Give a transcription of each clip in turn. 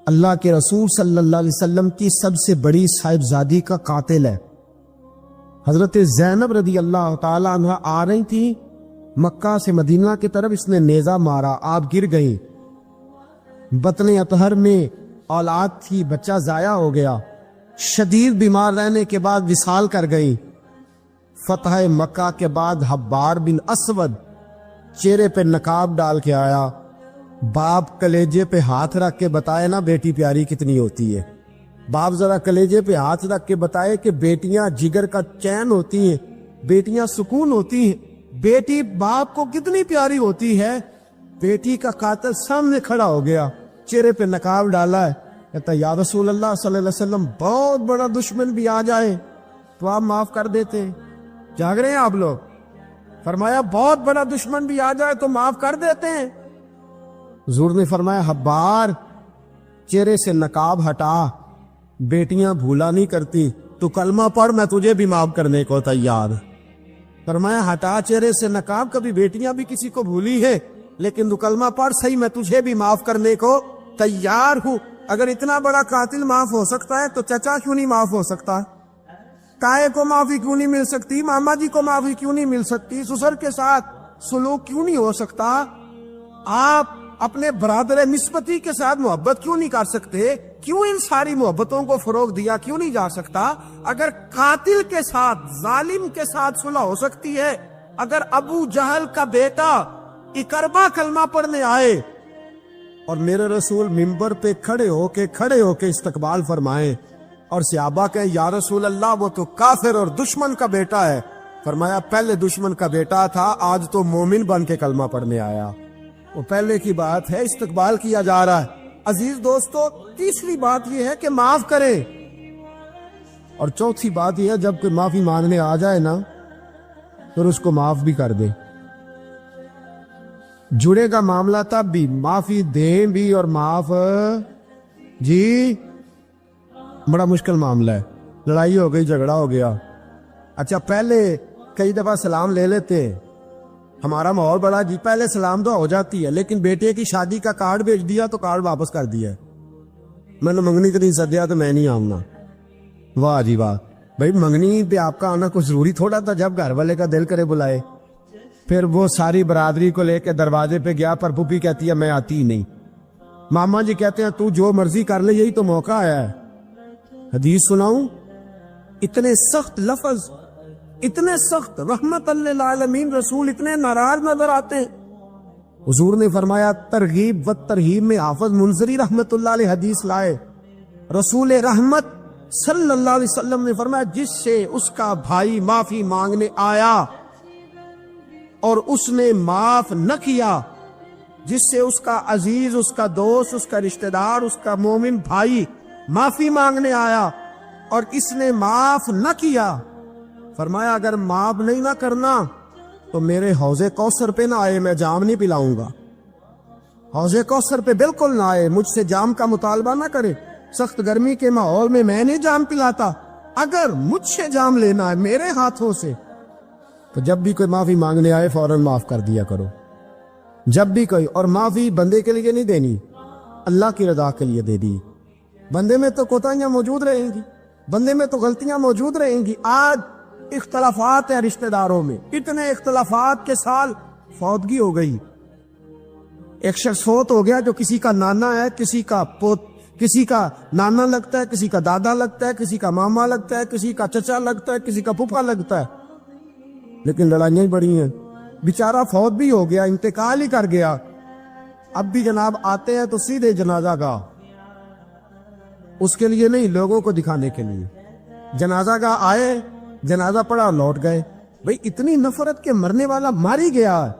اللہ کے رسول صلی اللہ علیہ وسلم کی سب سے بڑی صاحبزادی کا قاتل ہے۔ حضرت زینب رضی اللہ تعالی عنہ آ رہی تھی مکہ سے مدینہ کی طرف، اس نے نیزہ مارا، آپ گر گئیں۔ بطن اطہر میں اولاد تھی، بچہ ضائع ہو گیا، شدید بیمار رہنے کے بعد وصال کر گئی۔ فتح مکہ کے بعد حبار بن اسود چہرے پہ نقاب ڈال کے آیا، باپ کلیجے پہ ہاتھ رکھ کے بتائے نا بیٹی پیاری کتنی ہوتی ہے۔ باپ ذرا کلیجے پہ ہاتھ رکھ کے بتائے کہ بیٹیاں جگر کا چین ہوتی ہیں، بیٹیاں سکون ہوتی ہیں، بیٹی باپ کو کتنی پیاری ہوتی ہے۔ بیٹی کا قاتل سامنے کھڑا ہو گیا، چہرے پہ نقاب ڈالا ہے، کہتا یا رسول اللہ صلی اللہ علیہ وسلم بہت بڑا دشمن بھی آ جائے تو آپ معاف کر دیتے ہیں۔ جاگ رہے ہیں آپ لوگ؟ فرمایا بہت بڑا دشمن بھی آ جائے تو معاف کر دیتے ہیں۔ حضور نے فرمایا حبار چہرے سے نقاب ہٹا، بیٹیاں بھولا نہیں کرتی، تو کلمہ پڑھ میں تجھے بھی معاف کرنے کو تیار۔ فرمایا ہٹا چہرے سے نقاب، کبھی بیٹیاں بھی کسی کو بھولی ہے لیکن تو کلمہ پڑھ صحیح، میں تجھے بھی معاف کرنے کو تیار ہوں۔ اگر اتنا بڑا قاتل معاف ہو سکتا ہے تو چچا کیوں نہیں معاف ہو سکتا؟ تائے کو معافی کیوں نہیں مل سکتی؟ ماما جی کو معافی کیوں نہیں مل سکتی؟ سسر کے ساتھ سلوک کیوں نہیں ہو سکتا؟ آپ اپنے برادر نسبتی کے ساتھ محبت کیوں نہیں کر سکتے؟ کیوں ان ساری محبتوں کو فروغ دیا کیوں نہیں جا سکتا؟ اگر قاتل کے ساتھ، ظالم کے ساتھ صلح ہو سکتی ہے، اگر ابو جہل کا بیٹا اکربا کلمہ پڑھنے آئے اور میرے رسول منبر پہ کھڑے ہو کے استقبال فرمائے اور صحابہ کہیں یا رسول اللہ وہ تو کافر اور دشمن کا بیٹا ہے، فرمایا پہلے دشمن کا بیٹا تھا، آج تو مومن بن کے کلمہ پڑھنے آیا۔ وہ پہلے کی بات ہے، استقبال کیا جا رہا ہے۔ عزیز دوستو، تیسری بات یہ ہے کہ معاف کریں، اور چوتھی بات یہ ہے جب کوئی معافی مانگنے آ جائے نا پھر اس کو معاف بھی کر دے۔ جڑے گا معاملہ تب بھی، معافی دیں بھی اور معاف جی بڑا مشکل معاملہ ہے۔ لڑائی ہو گئی، جھگڑا ہو گیا، اچھا پہلے کئی دفعہ سلام لے لیتے، ہمارا ماحول بڑا جی پہلے سلام تو ہو جاتی ہے، لیکن بیٹے کی شادی کا کارڈ بھیج دیا تو کارڈ واپس کر دیا، میں نے منگنی تو نہیں سدیا تو میں نہیں آؤں گا۔ واہ جی واہ، بھائی منگنی پہ آپ کا آنا کچھ ضروری تھوڑا تھا، جب گھر والے کا دل کرے بلائے۔ پھر وہ ساری برادری کو لے کے دروازے پہ گیا، پر پھوپھی کہتی ہے میں آتی ہی نہیں، ماما جی کہتے ہیں تو جو مرضی کر لے، یہی تو موقع آیا ہے۔ حدیث سناؤں، اتنے سخت لفظ، اتنے سخت، رحمت للعالمین رسول اتنے ناراض نظر آتے ہیں۔ حضور نے فرمایا ترغیب و ترہیب میں حافظ منذری رحمت اللہ علیہ حدیث لائے، رسول رحمت صلی اللہ علیہ وسلم نے فرمایا جس سے اس کا بھائی معافی مانگنے آیا اور اس نے معاف نہ کیا، جس سے اس کا عزیز، اس کا دوست، اس کا رشتہ دار، اس کا مومن بھائی معافی مانگنے آیا اور اس نے معاف نہ کیا، فرمایا اگر معاف نہیں نہ کرنا تو میرے حوض کوثر پہ نہ آئے، میں جام نہیں پلاؤں گا۔ حوض کوثر پہ بالکل نہ آئے، مجھ سے جام کا مطالبہ نہ کرے، سخت گرمی کے ماحول میں میں نہیں جام پلاتا، اگر مجھ سے جام لینا ہے میرے ہاتھوں سے تو جب بھی کوئی معافی مانگنے آئے فوراً معاف کر دیا کرو، جب بھی کوئی۔ اور معافی بندے کے لیے نہیں دینی، اللہ کی رضا کے لیے دے دی۔ بندے میں تو کوتاہیاں موجود رہیں گی، بندے میں تو غلطیاں موجود رہیں گی۔ آج اختلافات ہیں رشتہ داروں میں، اتنے اختلافات کے سال فوتگی ہو گئی، ایک شخص فوت ہو گیا جو کسی کا نانا ہے، کسی کا پوت، کسی کا نانا لگتا ہے، کسی کا دادا لگتا ہے، کسی کا ماما لگتا ہے، کسی کا چچا لگتا ہے، کسی کا پھپھا لگتا ہے، لیکن لڑائیاں ہی بڑی ہیں۔ بیچارہ فوت بھی ہو گیا، انتقال ہی کر گیا، اب بھی جناب آتے ہیں تو سیدھے جنازہ گاہ، اس کے لیے نہیں، لوگوں کو دکھانے کے لیے۔ جنازہ گاہ آئے، جنازہ پڑھا، لوٹ گئے۔ بھئی اتنی نفرت کے مرنے والا ماری گیا ہے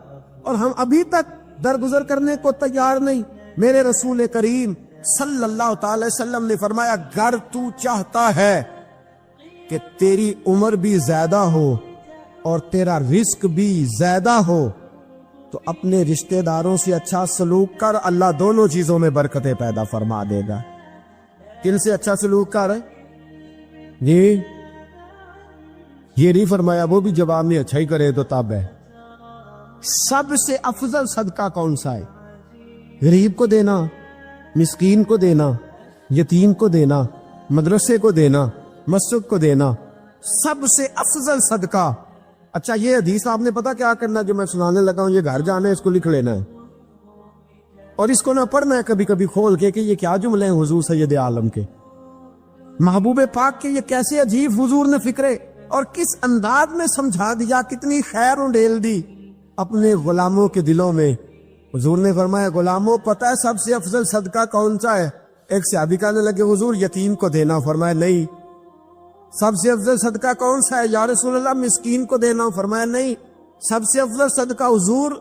اور ہم ابھی تک درگزر کرنے کو تیار نہیں۔ میرے رسول کریم صلی اللہ تعالی وسلم نے فرمایا اگر تو چاہتا ہے کہ تیری عمر بھی زیادہ ہو اور تیرا رزق بھی زیادہ ہو تو اپنے رشتہ داروں سے اچھا سلوک کر، اللہ دونوں چیزوں میں برکتیں پیدا فرما دے گا۔ کن سے اچھا سلوک کر ہے جی؟ یہ نہیں فرمایا وہ بھی جواب میں اچھا ہی کرے تو تب ہے۔ سب سے افضل صدقہ کون سا ہے؟ غریب کو دینا، مسکین کو دینا، یتیم کو دینا، مدرسے کو دینا، مسجد کو دینا، سب سے افضل صدقہ۔ اچھا یہ حدیث آپ نے پتا کیا کرنا جو میں سنانے لگا ہوں، یہ گھر جانا ہے، اس کو لکھ لینا ہے اور اس کو نہ پڑھنا ہے کبھی کبھی کھول کے کہ یہ کیا جملے ہیں حضور سید عالم کے، محبوب پاک کے، یہ کیسے عجیب حضور نے فکرے اور کس انداز میں سمجھا دیا، کتنی خیر انڈیل دی اپنے غلاموں کے دلوں میں۔ حضور نے فرمایا غلاموں پتہ ہے سب سے افضل صدقہ کون سا ہے؟ ایک صحابی کہنے لگے حضور یتیم کو دینا، فرمایا نہیں۔ سب سے افضل صدقہ کون سا ہے یا رسول اللہ؟ مسکین کو دینا، فرمایا نہیں۔ سب سے افضل صدقہ حضور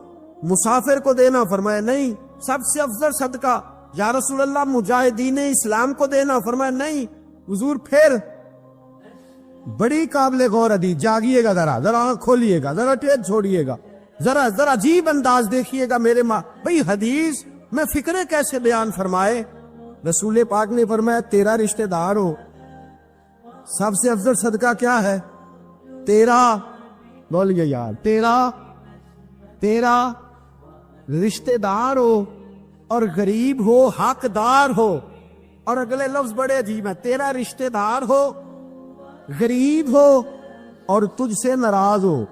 مسافر کو دینا، فرمایا نہیں۔ سب سے افضل صدقہ یا رسول اللہ مجاہدین اسلام کو دینا، فرمایا نہیں۔ حضور پھر بڑی قابل غور حدیث، جاگیے گا ذرا آنکھ کھولیے گا، ذرا ٹیڑھ چھوڑیے گا، ذرا عجیب انداز دیکھیے گا میرے ماں بھئی حدیث میں فکرے کیسے بیان فرمائے۔ رسول پاک نے فرمایا تیرا رشتہ دار ہو، سب سے افضل صدقہ کیا ہے؟ تیرا، بولیے یار، تیرا رشتہ دار ہو اور غریب ہو، حقدار ہو۔ اور اگلے لفظ بڑے عجیب ہیں، تیرا رشتہ دار ہو، غریب ہو اور تجھ سے ناراض ہو۔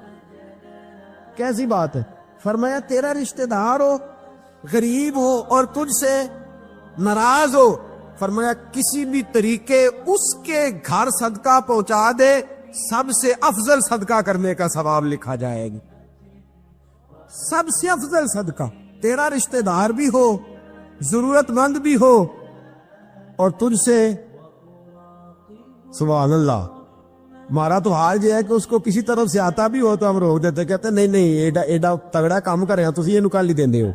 کیسی بات ہے؟ فرمایا تیرا رشتہ دار ہو، غریب ہو اور تجھ سے ناراض ہو، فرمایا کسی بھی طریقے اس کے گھر صدقہ پہنچا دے، سب سے افضل صدقہ کرنے کا ثواب لکھا جائے گا۔ سب سے افضل صدقہ، تیرا رشتہ دار بھی ہو، ضرورت مند بھی ہو اور تجھ سے، سبحان اللہ، ہمارا تو حال یہ ہے کہ اس کو کسی طرف سے آتا بھی ہو تو ہم روک دیتے، کہتے ہیں نہیں ایڈا تگڑا کام کر رہے ہیں تسی یہ نکالی دیندے ہو،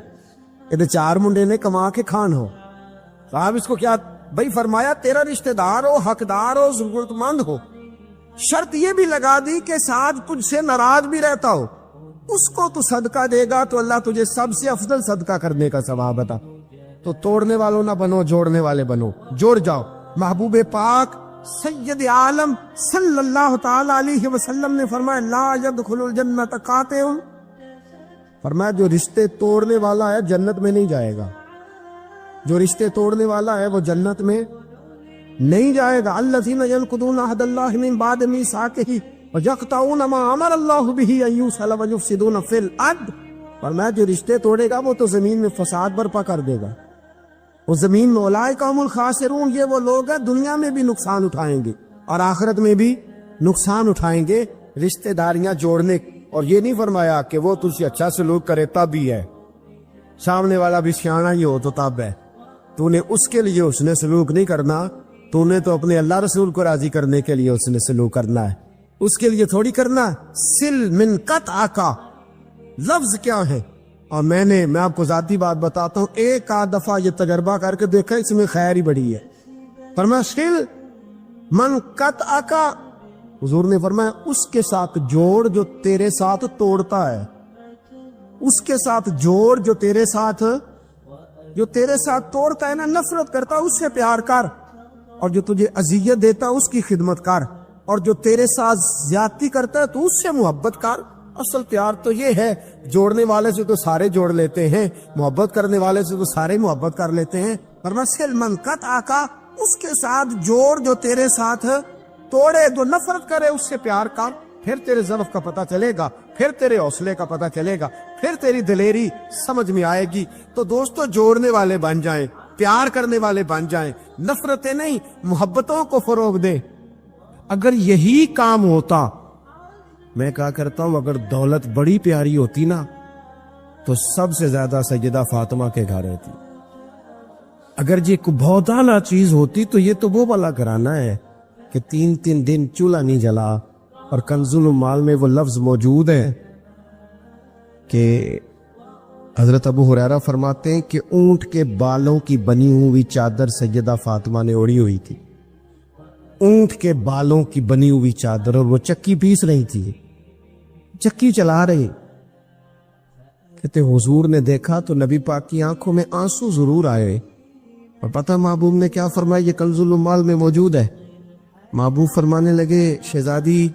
یہ چار منڈے نے کما کے کھان ہو، صاحب اس کو کیا بھائی؟ فرمایا تیرا رشتہ دار ہو، حقدار ہو، ضرورت مند ہو، شرط یہ بھی لگا دی کہ ساتھ تجھ سے ناراض بھی رہتا ہو، اس کو تو صدقہ دے گا تو اللہ تجھے سب سے افضل صدقہ کرنے کا ثواب عطا۔ تو توڑنے والوں نہ بنو، جوڑنے والے بنو، جوڑ جاؤ۔ محبوب پاک سید عالم صلی اللہ تعالی علیہ وسلم نے فرمایا لا يدخل الجنت قاطع، فرمایا جو رشتے توڑنے والا ہے جنت میں نہیں جائے گا، جو رشتے توڑنے والا ہے وہ جنت میں نہیں جائے گا۔ الذین ینقضون عہد اللہ من بعد میثاقہ ویقطعون ما امر اللہ بہ ان یوصل ویفسدون فی الارض، فرمایا جو رشتے توڑے گا وہ تو زمین میں فساد برپا کر دے گا، وہ زمین میں اولئک هم الخاسرون، یہ وہ لوگ ہیں دنیا میں بھی نقصان اٹھائیں گے اور آخرت میں بھی نقصان اٹھائیں گے رشتہ داریاں جوڑنے۔ اور یہ نہیں فرمایا کہ وہ تجھ سے اچھا سلوک کرے تب ہی ہے، سامنے والا بھی سیاںا ہی ہو تو تب ہے، تو نے اس کے لیے اس نے سلوک نہیں کرنا، تو نے تو اپنے اللہ رسول کو راضی کرنے کے لیے اس نے سلوک کرنا ہے، اس کے لیے تھوڑی کرنا۔ سل من قطع کا لفظ کیا ہے؟ اور میں آپ کو ذاتی بات بتاتا ہوں، ایک آدھ دفعہ یہ تجربہ کر کے دیکھا، اس میں خیر ہی بڑی ہے۔ فرمایا سل من قطع کا، حضور نے فرمایا اس کے ساتھ جوڑ جو تیرے ساتھ توڑتا ہے، اس کے ساتھ جوڑ جو تیرے ساتھ توڑتا ہے نا، نفرت کرتا اس سے پیار کر، اور جو تجھے اذیت دیتا اس کی خدمت کر، اور جو تیرے ساتھ زیادتی کرتا ہے تو اس سے محبت کر۔ اصل پیار تو یہ ہے، جوڑنے والے سے تو سارے جوڑ لیتے ہیں، محبت کرنے والے سے تو سارے محبت کر لیتے ہیں۔ فرمایا سل من قطع کا، اس کے ساتھ جوڑ جو تیرے ساتھ توڑے، جو نفرت کرے اس سے پیار کر، پھر تیرے ضعف کا پتہ چلے گا، پھر تیرے حوصلے کا پتہ چلے گا، پھر تیری دلیری سمجھ میں آئے گی۔ تو دوستو جوڑنے والے بن جائیں، پیار کرنے والے بن جائیں، نفرتیں نہیں محبتوں کو فروغ دیں۔ اگر یہی کام ہوتا، میں کہا کرتا ہوں اگر دولت بڑی پیاری ہوتی نا تو سب سے زیادہ سیدہ فاطمہ کے گھر رہتی، اگر یہ بہت اعلیٰ چیز ہوتی تو یہ تو وہ والا گھرانہ ہے کہ 3 دن چولہا نہیں جلا۔ اور کنز المال میں وہ لفظ موجود ہے کہ حضرت ابو ہریرہ فرماتے ہیں کہ اونٹ کے بالوں کی بنی ہوئی چادر سیدہ فاطمہ نے اوڑھی ہوئی تھی، اونٹ کے بالوں کی بنی ہوئی چادر، اور وہ چکی پیس رہی تھی، چکی چلا رہی۔ کہتے حضور نے دیکھا تو نبی پاک کی آنکھوں میں آنسو ضرور آئے، اور پتہ محبوب نے کیا فرمایا؟ یہ کنز المال میں موجود ہے۔ محبوب فرمانے لگے شہزادی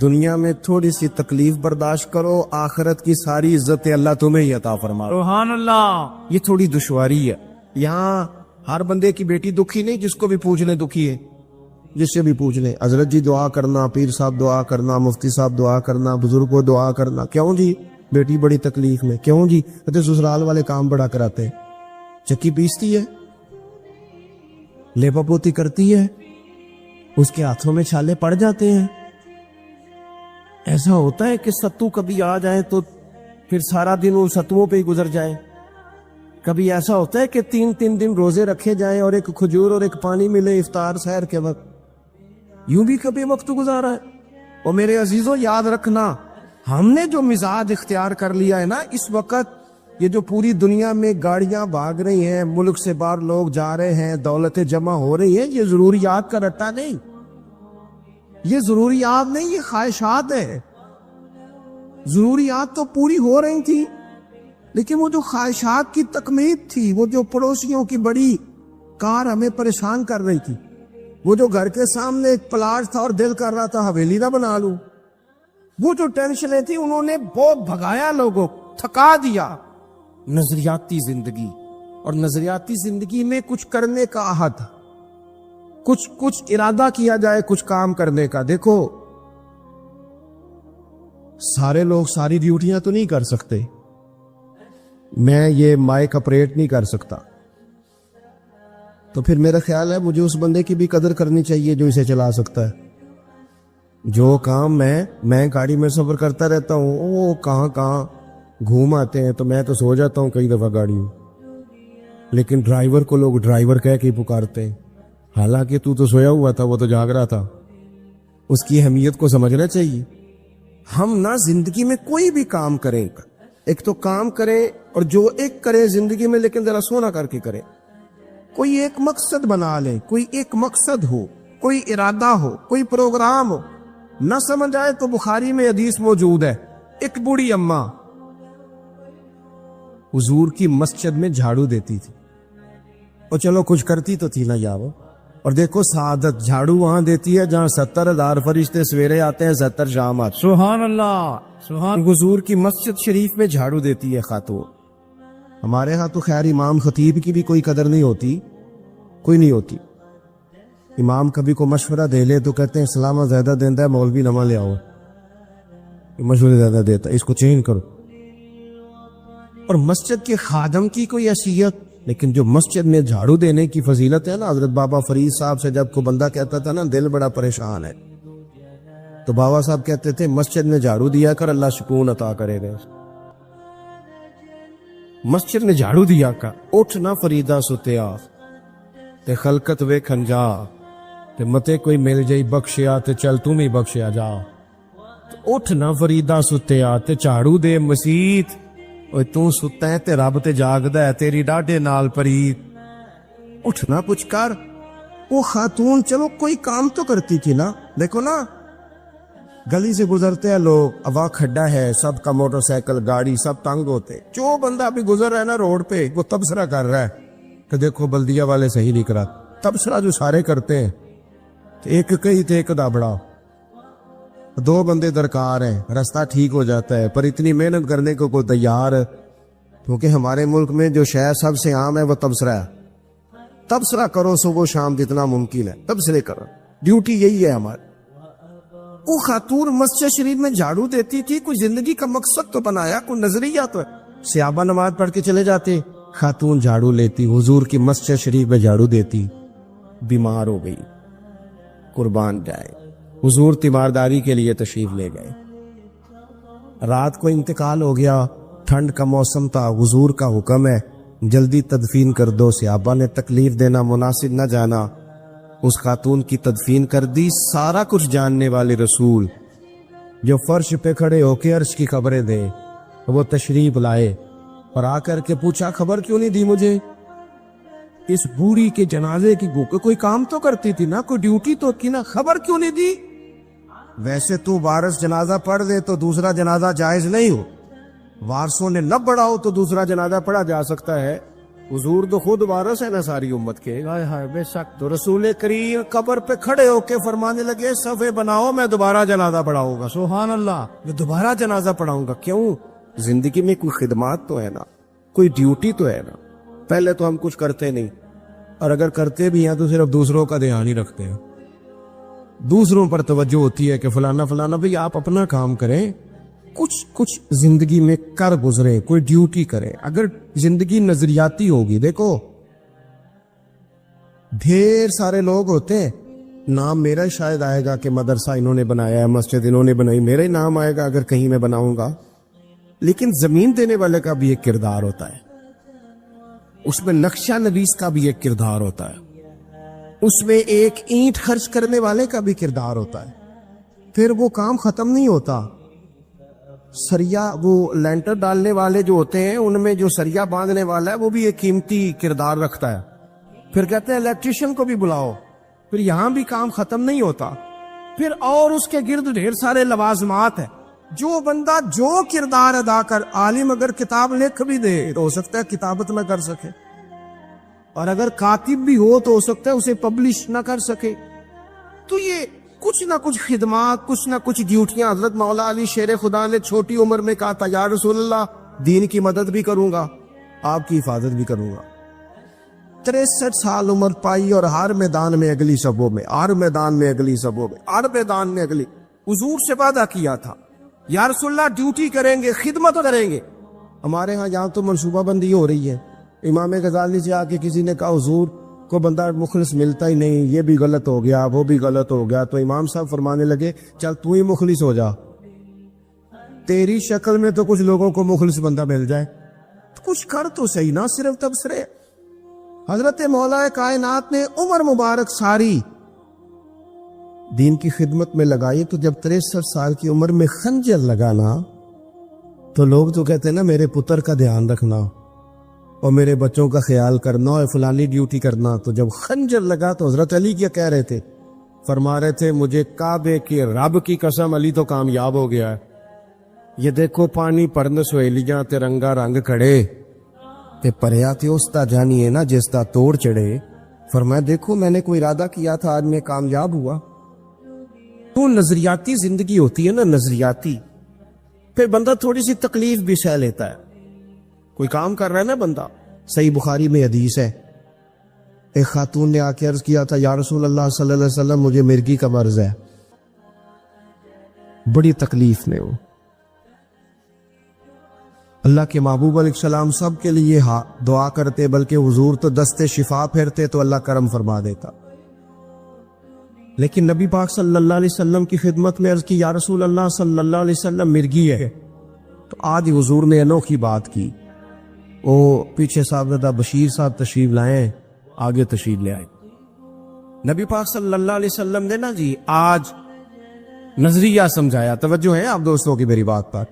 دنیا میں تھوڑی سی تکلیف برداشت کرو، آخرت کی ساری عزت اللہ تمہیں ہی عطا فرما۔ سبحان اللہ۔ یہ تھوڑی دشواری ہے، یہاں ہر بندے کی بیٹی دکھی نہیں، جس کو بھی پوچھ لیں دکھی ہے، جس سے بھی پوچھ لیں حضرت جی دعا کرنا، پیر صاحب دعا کرنا، مفتی صاحب دعا کرنا، بزرگ کو دعا کرنا، کیوں جی بیٹی بڑی تکلیف میں، کیوں جی کہتے سسرال والے کام بڑا کراتے ہیں، چکی پیستی ہے، لیپا پوتی کرتی ہے، اس کے ہاتھوں میں چھالے پڑ جاتے ہیں۔ ایسا ہوتا ہے کہ ستو کبھی آ جائے تو پھر سارا دن وہ ستوؤں پہ ہی گزر جائے، کبھی ایسا ہوتا ہے کہ 3 دن روزے رکھے جائیں اور ایک کھجور اور ایک پانی ملے افطار سحر کے وقت، یوں بھی کبھی وقت گزارا ہے۔ اور میرے عزیزوں یاد رکھنا، ہم نے جو مزاج اختیار کر لیا ہے نا اس وقت، یہ جو پوری دنیا میں گاڑیاں بھاگ رہی ہیں، ملک سے باہر لوگ جا رہے ہیں، دولتیں جمع ہو رہی ہیں، یہ ضروریات کا رٹا نہیں، یہ ضروریات نہیں، یہ خواہشات ہے۔ ضروریات تو پوری ہو رہی تھی، لیکن وہ جو خواہشات کی تکمیل تھی، وہ جو پڑوسیوں کی بڑی کار ہمیں پریشان کر رہی تھی، وہ جو گھر کے سامنے ایک پلاٹ تھا اور دل کر رہا تھا حویلی نہ بنا لوں، وہ جو ٹینشنیں تھی انہوں نے بہت بھگایا، لوگوں تھکا دیا۔ نظریاتی زندگی، اور نظریاتی زندگی میں کچھ کرنے کا عہد، کچھ ارادہ کیا جائے کچھ کام کرنے کا۔ دیکھو سارے لوگ ساری ڈیوٹیاں تو نہیں کر سکتے، میں یہ مائک اپریٹ نہیں کر سکتا، تو پھر میرا خیال ہے مجھے اس بندے کی بھی قدر کرنی چاہیے جو اسے چلا سکتا ہے۔ جو کام میں گاڑی میں سفر کرتا رہتا ہوں، وہ کہاں گھوم آتے ہیں، تو میں تو سو جاتا ہوں کئی دفعہ گاڑی میں، لیکن ڈرائیور کو لوگ ڈرائیور کہہ کے پکارتے ہیں، حالانکہ تو سویا ہوا تھا، وہ تو جاگ رہا تھا۔ اس کی اہمیت کو سمجھنا چاہیے۔ ہم نہ زندگی میں کوئی بھی کام کریں، ایک تو کام کریں، اور جو ایک کرے زندگی میں لیکن ذرا سونا کر کے کرے، کوئی ایک مقصد بنا لیں، کوئی ایک مقصد ہو، کوئی ارادہ ہو، کوئی پروگرام ہو۔ نہ سمجھ آئے تو بخاری میں حدیث موجود ہے، ایک بوڑھی اماں حضور کی مسجد میں جھاڑو دیتی تھی، اور چلو کچھ کرتی تو تھی نا یار، اور دیکھو سعادت جھاڑو وہاں دیتی ہے جہاں 70,000 فرشتے سویرے آتے ہیں، 70 شام آتے ہیں۔ سبحان اللہ، سبحان حضور کی مسجد شریف میں جھاڑو دیتی ہے خاتون۔ ہمارے ہاں تو خیر امام خطیب کی بھی کوئی قدر نہیں ہوتی، کوئی نہیں ہوتی۔ امام کبھی کو مشورہ دے لے تو کہتے ہیں سلامہ زیادہ دیندہ ہے، مولوی نواں لے آؤ، مشورے زیادہ دیتا ہے، اس کو چینج کرو۔ اور مسجد کے خادم کی کوئی حیثیت، لیکن جو مسجد میں جھاڑو دینے کی فضیلت ہے نا، حضرت بابا فرید صاحب سے جب کوئی بندہ کہتا تھا نا دل بڑا پریشان ہے، تو بابا صاحب کہتے تھے مسجد میں جھاڑو دیا کر، اللہ سکون عطا کرے گا۔ مسجد میں جھاڑو دیا کر، اٹھ نہ فریدا ستیا تے خلقت وے کھنجا تے متے کوئی مل جائی بخشیا تے چل تم ہی بخشیا جا۔ اٹھ نہ فریدا ستیا تے جھاڑو دے مسیت، اوے تو ستا ہے تے رب تے جاگدا ہے، تیری ڈاڈے نال پریت۔ اٹھنا کچھ کر۔ وہ خاتون چلو کوئی کام تو کرتی تھی نا، دیکھو نا گلی سے گزرتے ہیں لوگ، اب کھڈا ہے، سب کا موٹر سائیکل گاڑی سب تنگ ہوتے، جو بندہ بھی گزر رہا ہے نا روڈ پہ وہ تبصرہ کر رہا ہے کہ دیکھو بلدیہ والے صحیح نہیں کرا۔ تبصرہ جو سارے کرتے ہیں، ایک کئی تے ایک دابڑا، 2 بندے درکار ہیں، راستہ ٹھیک ہو جاتا ہے، پر اتنی محنت کرنے کو کوئی تیار، کیونکہ ہمارے ملک میں جو شے سب سے عام ہے وہ تبصرہ ہے۔ تبصرہ کرو صبح شام جتنا ممکن ہے، تبصرے کرو، ڈیوٹی یہی ہے ہماری۔ وہ خاتون مسجد شریف میں جھاڑو دیتی تھی، کوئی زندگی کا مقصد تو بنایا، کوئی نظریہ تو ہے۔ صحابہ نماز پڑھ کے چلے جاتے، خاتون جھاڑو لیتی، حضور کی مسجد شریف میں جھاڑو دیتی۔ بیمار ہو گئی، قربان جائے، حضور تیمارداری کے لیے تشریف لے گئے، رات کو انتقال ہو گیا، ٹھنڈ کا موسم تھا، حضور کا حکم ہے جلدی تدفین کر دو۔ صحابہ نے تکلیف دینا مناسب نہ جانا، اس خاتون کی تدفین کر دی۔ سارا کچھ جاننے والے رسول جو فرش پہ کھڑے ہو کے عرش کی خبریں دے، وہ تشریف لائے اور آ کر کے پوچھا خبر کیوں نہیں دی مجھے؟ اس بوڑھی کے جنازے کی کوئی کام تو کرتی تھی نا، کوئی ڈیوٹی تو کی نا، خبر کیوں نہیں دی؟ ویسے تو وارث جنازہ پڑھ دے تو دوسرا جنازہ جائز نہیں ہو، وارثوں نے نہ پڑھاؤ تو دوسرا جنازہ پڑھا جا سکتا ہے۔ حضور تو خود وارث ہے نا ساری امت کے، ہائے ہائے بے شک۔ تو رسول کریم قبر پہ کھڑے ہو کے فرمانے لگے صفے بناؤ، میں دوبارہ جنازہ پڑھاؤں گا، سبحان اللہ، میں دوبارہ جنازہ پڑھاؤں گا۔ کیوں؟ زندگی میں کوئی خدمات تو ہے نا، کوئی ڈیوٹی تو ہے نا۔ پہلے تو ہم کچھ کرتے نہیں، اور اگر کرتے بھی ہیں تو صرف دوسروں کا دھیان ہی رکھتے ہیں. دوسروں پر توجہ ہوتی ہے کہ فلانا فلانا. بھئی آپ اپنا کام کریں, کچھ زندگی میں کر گزرے, کوئی ڈیوٹی کریں. اگر زندگی نظریاتی ہوگی, دیکھو ڈھیر سارے لوگ ہوتے ہیں, نام میرا ہی شاید آئے گا کہ مدرسہ انہوں نے بنایا ہے, مسجد انہوں نے بنائی, میرا ہی نام آئے گا اگر کہیں میں بناؤں گا. لیکن زمین دینے والے کا بھی ایک کردار ہوتا ہے, اس میں نقشہ نویس کا بھی ایک کردار ہوتا ہے, اس میں ایک اینٹ خرچ کرنے والے کا بھی کردار ہوتا ہے. پھر وہ کام ختم نہیں ہوتا. سریا, وہ لینٹر ڈالنے والے جو ہوتے ہیں ان میں جو سریا باندھنے والا ہے وہ بھی ایک قیمتی کردار رکھتا ہے. پھر کہتے ہیں الیکٹریشین کو بھی بلاؤ. پھر یہاں بھی کام ختم نہیں ہوتا. پھر اور اس کے گرد ڈھیر سارے لوازمات ہیں. جو بندہ جو کردار ادا کر, عالم اگر کتاب لکھ بھی دے تو ہو سکتا ہے کتابت نہ کر سکے, اور اگر کاتب بھی ہو تو ہو سکتا ہے اسے پبلش نہ کر سکے. تو یہ کچھ نہ کچھ خدمات, کچھ نہ کچھ ڈیوٹیاں. حضرت مولا علی شیر خدا نے چھوٹی عمر میں کہا تھا, یا رسول اللہ دین کی مدد بھی کروں گا, آپ کی حفاظت بھی کروں گا. 63 سال عمر پائی اور ہر میدان میں اگلی صبوں میں, ہر میدان میں اگلی صبوں میں, ہر میدان میں اگلی. حضور سے وعدہ کیا تھا, یا رسول اللہ ڈیوٹی کریں گے, خدمت کریں گے. ہمارے ہاں یہاں تو منصوبہ بندی ہو رہی ہے. امام غزالی سے آ کے کسی نے کہا حضور کو بندہ مخلص ملتا ہی نہیں, یہ بھی غلط ہو گیا, وہ بھی غلط ہو گیا. تو امام صاحب فرمانے لگے چل تو ہی مخلص ہو جا, تیری شکل میں تو کچھ لوگوں کو مخلص بندہ مل جائے, تو کچھ کر تو صحیح, نہ صرف تبصرے. حضرت مولا کائنات نے عمر مبارک ساری دین کی خدمت میں لگائی. تو جب 63 سال کی عمر میں خنجر لگانا, تو لوگ تو کہتے ہیں نا میرے پتر کا دھیان رکھنا اور میرے بچوں کا خیال کرنا اور فلانی ڈیوٹی کرنا. تو جب خنجر لگا تو حضرت علی کیا کہہ رہے تھے؟ فرما رہے تھے مجھے کعبے کے رب کی قسم علی تو کامیاب ہو گیا ہے. یہ دیکھو پانی پرن سہیلیاں تے رنگا رنگ کھڑے تے پریا تے اس دا جانیے نا جس دا توڑ چڑھے. فرمایا دیکھو میں نے کوئی ارادہ کیا تھا, آج میں کامیاب ہوا. تو نظریاتی زندگی ہوتی ہے نا, نظریاتی. پھر بندہ تھوڑی سی تکلیف بھی سہ لیتا ہے. کوئی کام کر رہا ہے نا بندہ, صحیح بخاری میں حدیث ہے, ایک خاتون نے آ کے عرض کیا تھا یا رسول اللہ صلی اللہ علیہ وسلم مجھے مرگی کا مرض ہے. بڑی تکلیف میں ہو. اللہ کے محبوب علیہ السلام سب کے لیے دعا کرتے, بلکہ حضور تو دستے شفا پھیرتے تو اللہ کرم فرما دیتا. لیکن نبی پاک صلی اللہ علیہ وسلم کی خدمت میں عرض کی یا رسول اللہ صلی اللہ علیہ وسلم مرگی ہے. تو آج حضور نے انوکھی بات کی. وہ پیچھے صاحب بشیر صاحب تشریف لائے, آگے تشریف لے آئے. نبی پاک صلی اللہ علیہ وسلم نے نا جی آج نظریہ سمجھایا. توجہ ہے آپ دوستوں کی میری بات پر.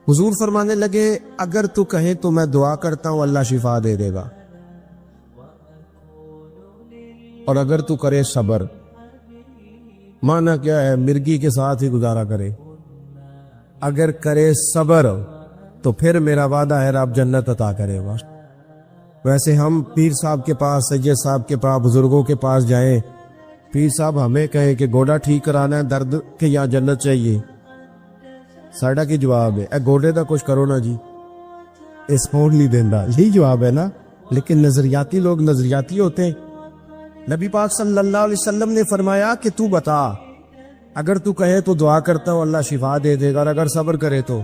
حضور فرمانے لگے اگر تو کہیں تو میں دعا کرتا ہوں اللہ شفا دے دے گا, اور اگر تو کرے صبر. مانا کیا ہے؟ مرگی کے ساتھ ہی گزارا کرے. اگر کرے صبر تو پھر میرا وعدہ ہے رب جنت عطا کرے گا. ویسے ہم پیر صاحب کے پاس, سید صاحب کے پاس, بزرگوں کے پاس جائیں, پیر صاحب ہمیں کہیں کہ گوڑا ٹھیک کرانا ہے, درد کے یا جنت چاہیے, ساڑا کی جواب ہے اے گوڑے دا کچھ کرو نا جی, اس فون نہیں دینا, یہی جواب ہے نا. لیکن نظریاتی لوگ نظریاتی ہوتے ہیں. نبی پاک صلی اللہ علیہ وسلم نے فرمایا کہ تو بتا, اگر تو کہے تو دعا کرتا ہوں اللہ شفا دے دے گا, اور اگر صبر کرے تو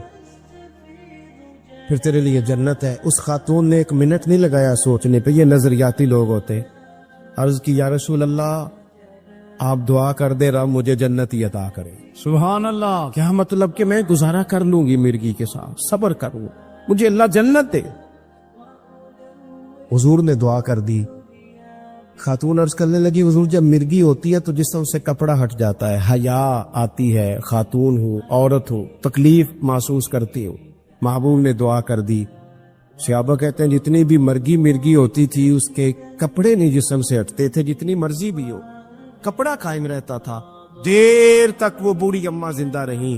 پھر تیرے لیے جنت ہے. اس خاتون نے ایک منٹ نہیں لگایا سوچنے پہ, یہ نظریاتی لوگ ہوتے. عرض کی یا رسول اللہ آپ دعا کر دے رب مجھے جنت ہی عطا کرے. سبحان اللہ. کیا مطلب کہ میں گزارا کر لوں گی مرگی کے ساتھ, صبر کروں, مجھے اللہ جنت دے. حضور نے دعا کر دی. خاتون عرض کرنے لگی حضور جب مرگی ہوتی ہے تو جسم سے کپڑا ہٹ جاتا ہے, حیا آتی ہے, خاتون ہو عورت ہو, تکلیف محسوس کرتی ہو. محبوب نے دعا کر دی. صحابہ کہتے ہیں جتنی بھی مرگی ہوتی تھی اس کے کپڑے نہیں جسم سے ہٹتے تھے, جتنی مرضی بھی ہو کپڑا قائم رہتا تھا. دیر تک وہ بوڑھی اماں زندہ رہیں.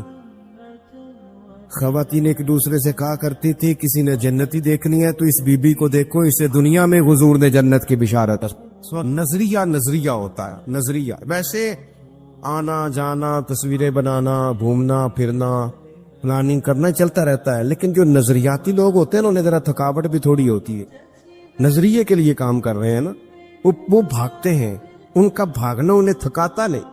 خواتین ایک دوسرے سے کہا کرتی تھی کسی نے جنتی دیکھنی ہے تو اس بی بی کو دیکھو, اسے دنیا میں حضور نے جنت کی بشارت. نظریہ ہوتا ہے, نظریہ. ویسے آنا جانا, تصویریں بنانا, گھومنا پھرنا, پلاننگ کرنا چلتا رہتا ہے. لیکن جو نظریاتی لوگ ہوتے ہیں انہیں ذرا تھکاوٹ بھی تھوڑی ہوتی ہے. نظریے کے لیے کام کر رہے ہیں نا. وہ بھاگتے ہیں، ان کا بھاگنا انہیں تھکاتا نہیں۔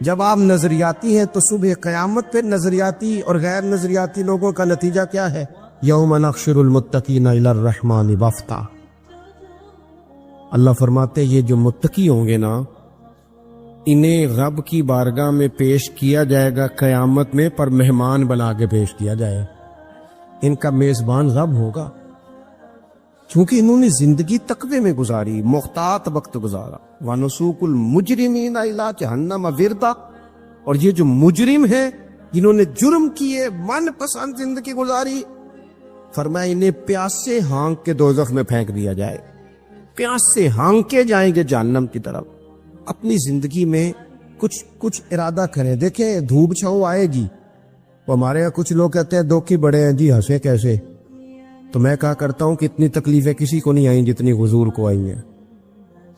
جب آپ نظریاتی ہیں تو صبح قیامت پہ نظریاتی اور غیر نظریاتی لوگوں کا نتیجہ کیا ہے؟ یوم نحشر المتقین الی الرحمن وفدا۔ اللہ فرماتے یہ جو متقی ہوں گے نا، انہیں رب کی بارگاہ میں پیش کیا جائے گا قیامت میں، پر مہمان بنا کے پیش کیا جائے، ان کا میزبان رب ہوگا، چونکہ انہوں نے زندگی تقوی میں گزاری، محتاط وقت گزارا۔ وَنُسُوقُ الْمُجْرِمِينَ إِلَىٰ جَهَنَّمَ وِرْدًا، اور یہ جو مجرم ہیں جنہوں نے جرم کیے، من پسند زندگی گزاری، فرمایا انہیں پیاس سے ہانک کے دوزخ میں پھینک دیا جائے، پیاس سے ہانکے جائیں گے جہنم کی طرف۔ اپنی زندگی میں کچھ ارادہ کریں، دیکھیں دھوپ چھاؤں آئے گی۔ وہ ہمارے یہاں کچھ لوگ کہتے ہیں دو کی بڑے ہیں جی، ہنسے کیسے؟ تو میں کہا کرتا ہوں کہ اتنی تکلیفیں کسی کو نہیں آئیں جتنی حضور کو آئی ہیں۔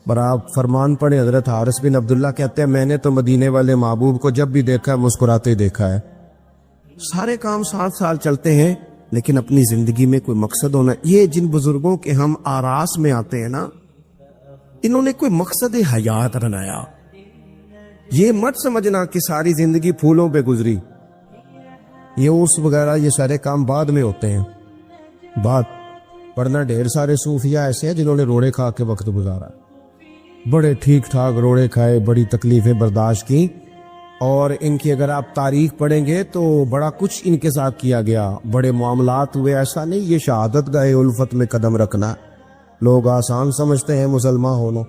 پر آپ فرمان پڑھیں، حضرت حارث بن عبداللہ کہتے ہیں میں نے تو مدینے والے محبوب کو جب بھی دیکھا مسکراتے دیکھا ہے۔ سارے کام 7 سال چلتے ہیں، لیکن اپنی زندگی میں کوئی مقصد ہونا۔ یہ جن بزرگوں کے ہم آراس میں آتے ہیں نا، انہوں نے کوئی مقصد حیات بنایا۔ یہ مت سمجھنا کہ ساری زندگی پھولوں پہ گزری، یہ اس وغیرہ یہ سارے کام بعد میں ہوتے ہیں، ورنہ ڈھیر سارے صوفیہ ایسے ہیں جنہوں نے روڑے کھا کے وقت گزارا، بڑے ٹھیک ٹھاک روڑے کھائے، بڑی تکلیفیں برداشت کی، اور ان کی اگر آپ تاریخ پڑھیں گے تو بڑا کچھ ان کے ساتھ کیا گیا، بڑے معاملات ہوئے۔ ایسا نہیں یہ شہادت گاہ الفت میں قدم رکھنا لوگ آسان سمجھتے ہیں مسلمان ہونا،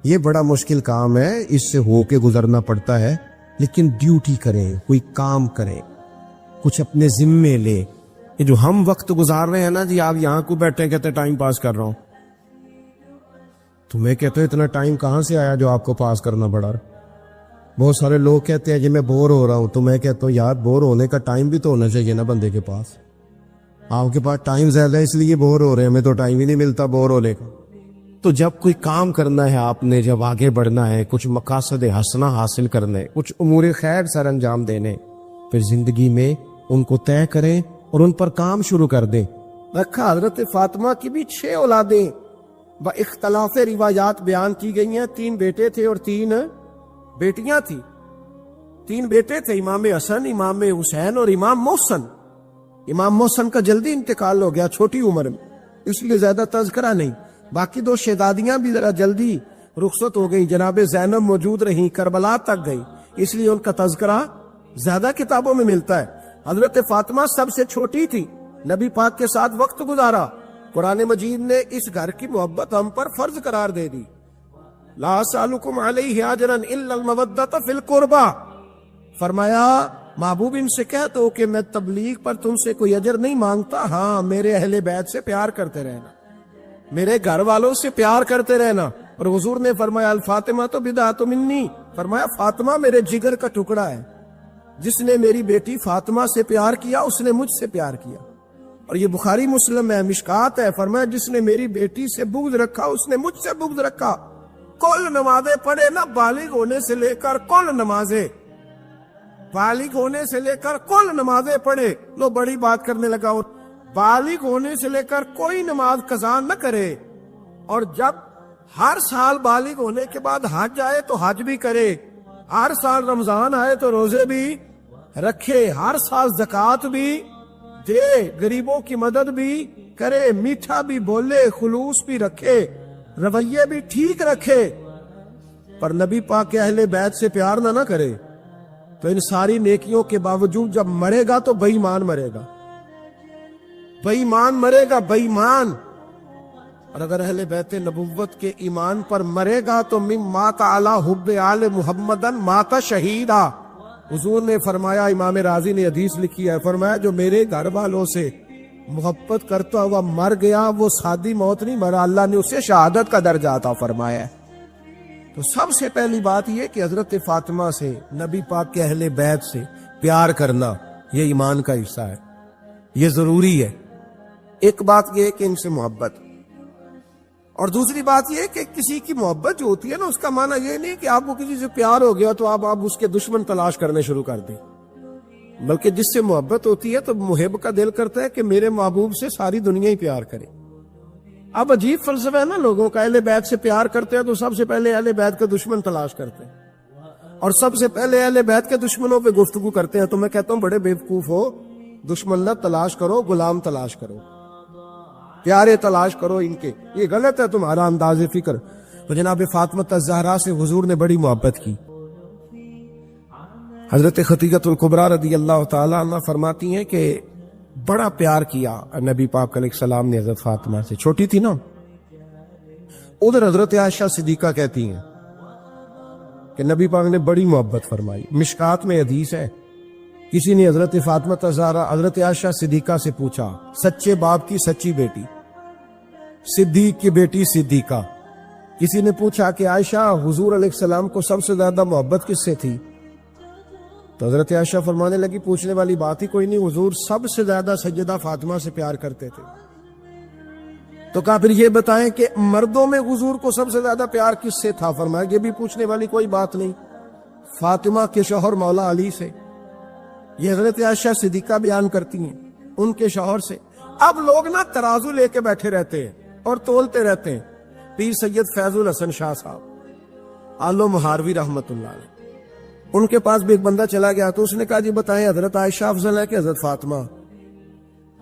یہ بڑا مشکل کام ہے، اس سے ہو کے گزرنا پڑتا ہے۔ لیکن ڈیوٹی کریں، کوئی کام کریں، کچھ اپنے ذمے لے۔ یہ جو ہم وقت گزار رہے ہیں نا جی، آپ یہاں کو بیٹھے کہتے ٹائم پاس کر رہا ہوں، تو میں کہتا ہوں اتنا ٹائم کہاں سے آیا جو آپ کو پاس کرنا پڑا؟ بہت سارے لوگ کہتے ہیں جی میں بور ہو رہا ہوں، تو میں کہتا ہوں یار بور ہونے کا ٹائم بھی تو ہونا چاہیے نا بندے کے پاس۔ آپ کے پاس ٹائم زیادہ ہے اس لیے بور ہو رہے ہیں، ہمیں تو ٹائم ہی نہیں ملتا بور ہونے کا۔ تو جب کوئی کام کرنا ہے آپ نے، جب آگے بڑھنا ہے، کچھ مقاصد حسنہ حاصل کرنے، کچھ امور خیر سر انجام دینے، پھر زندگی میں ان کو طے کریں اور ان پر کام شروع کر دیں۔ رکھا حضرت فاطمہ کی بھی 6 اولادیں با اختلاف روایات بیان کی گئی ہیں، 3 بیٹے تھے اور 3 بیٹیاں تھیں۔ 3 بیٹے تھے، امام حسن، امام حسین اور امام محسن۔ امام محسن کا جلدی انتقال ہو گیا چھوٹی عمر میں، اس لیے زیادہ تذکرہ نہیں۔ باقی 2 شہزادیاں بھی ذرا جلدی رخصت ہو گئی، جناب زینب موجود رہیں، کربلا تک گئی، اس لیے ان کا تذکرہ زیادہ کتابوں میں ملتا ہے۔ حضرت فاطمہ سب سے چھوٹی تھی، نبی پاک کے ساتھ وقت گزارا، قرآن مجید نے اس گھر کی محبت ہم پر فرض قرار دے دی۔ لا سالکم علیہ اجرا الا المودۃ فی القربى، فرمایا محبوب ان سے کہہ دو کہ میں تبلیغ پر تم سے کوئی اجر نہیں مانگتا، ہاں میرے اہل بیت سے پیار کرتے رہنا، میرے گھر والوں سے پیار کرتے رہنا۔ اور حضور نے فرمایا الفاطمہ تو بدعۃ منی، فرمایا فاطمہ میرے جگر کا ٹکڑا ہے، جس نے میری بیٹی فاطمہ سے پیار کیا اس نے مجھ سے پیار کیا۔ اور یہ بخاری مسلم ہے، مشکات ہے، فرمایا جس نے میری بیٹی سے بغض رکھا اس نے مجھ سے بغض رکھا۔ کل نمازیں پڑھے نا، بالغ ہونے سے لے کر کل نمازیں، بالغ ہونے سے لے کر کل نمازیں پڑھے۔ لو بڑی بات کرنے لگا، اور بالغ ہونے سے لے کر کوئی نماز قضا نہ کرے، اور جب ہر سال بالغ ہونے کے بعد حج آئے تو حج بھی کرے، ہر سال رمضان آئے تو روزے بھی رکھے، ہر سال زکوٰۃ بھی دے، غریبوں کی مدد بھی کرے، میٹھا بھی بولے، خلوص بھی رکھے، رویے بھی ٹھیک رکھے، پر نبی پاک کے اہل بیت سے پیار نہ کرے تو ان ساری نیکیوں کے باوجود جب مرے گا تو بے ایمان مرے گا، بے ایمان مرے گا، بے ایمان۔ اور اگر اہل بیت نبوت کے ایمان پر مرے گا تو من مات علی حب آل محمدن مات شہیدا۔ حضور نے فرمایا، امام راضی نے حدیث لکھی ہے، فرمایا جو میرے گھر والوں سے محبت کرتا ہوا مر گیا وہ سادی موت نہیں مرا، اللہ نے اسے شہادت کا درجہ عطا فرمایا ہے۔ تو سب سے پہلی بات یہ کہ حضرت فاطمہ سے، نبی پاک کے اہل بیت سے پیار کرنا یہ ایمان کا حصہ ہے، یہ ضروری ہے۔ ایک بات یہ ہے کہ ان سے محبت، اور دوسری بات یہ کہ کسی کی محبت جو ہوتی ہے نا، اس کا معنی یہ نہیں کہ آپ کو کسی سے پیار ہو گیا تو آپ اس کے دشمن تلاش کرنے شروع کر دیں، بلکہ جس سے محبت ہوتی ہے تو محب کا دل کرتا ہے کہ میرے محبوب سے ساری دنیا ہی پیار کرے۔ اب عجیب فلسفہ ہے نا لوگوں کا، اہل بیت سے پیار کرتے ہیں تو سب سے پہلے اہل بیت کا دشمن تلاش کرتے ہیں، اور سب سے پہلے اہل بیت کے دشمنوں پہ گفتگو کرتے ہیں۔ تو میں کہتا ہوں بڑے بیوقوف ہو، دشمن نہ تلاش کرو، غلام تلاش کرو، پیارے تلاش کرو ان کے، یہ غلط ہے تمہارا انداز فکر۔ تو جناب فاطمہ الزہرا سے حضور نے بڑی محبت کی۔ حضرت خدیجہ الکبریٰ رضی اللہ تعالی عنہ فرماتی ہیں کہ بڑا پیار کیا نبی پاک علیہ السلام نے حضرت فاطمہ سے، چھوٹی تھی نا۔ ادھر حضرت عائشہ صدیقہ کہتی ہیں کہ نبی پاک نے بڑی محبت فرمائی۔ مشکات میں حدیث ہے، کسی نے حضرت فاطمہ الزہرا حضرت عائشہ صدیقہ سے پوچھا، سچے باپ کی سچی بیٹی، صدیق کی بیٹی صدیقہ، کسی نے پوچھا کہ عائشہ حضور علیہ السلام کو سب سے زیادہ محبت کس سے تھی؟ تو حضرت عائشہ فرمانے لگی پوچھنے والی بات ہی کوئی نہیں، حضور سب سے زیادہ سیدہ فاطمہ سے پیار کرتے تھے۔ تو کہا پھر یہ بتائیں کہ مردوں میں حضور کو سب سے زیادہ پیار کس سے تھا؟ فرمایا یہ بھی پوچھنے والی کوئی بات نہیں، فاطمہ کے شوہر مولا علی سے۔ یہ حضرت عائشہ صدیقہ بیان کرتی ہیں ان کے شوہر سے۔ اب لوگ نا ترازو لے کے بیٹھے رہتے ہیں اور تولتے رہتے ہیں۔ پیر سید فیض الحسن شاہ صاحب آلو مہاروی رحمت اللہ علیہ، ان کے پاس بھی ایک بندہ چلا گیا تو اس نے کہا جی بتائیں حضرت عائشہ افضل ہے کہ حضرت فاطمہ؟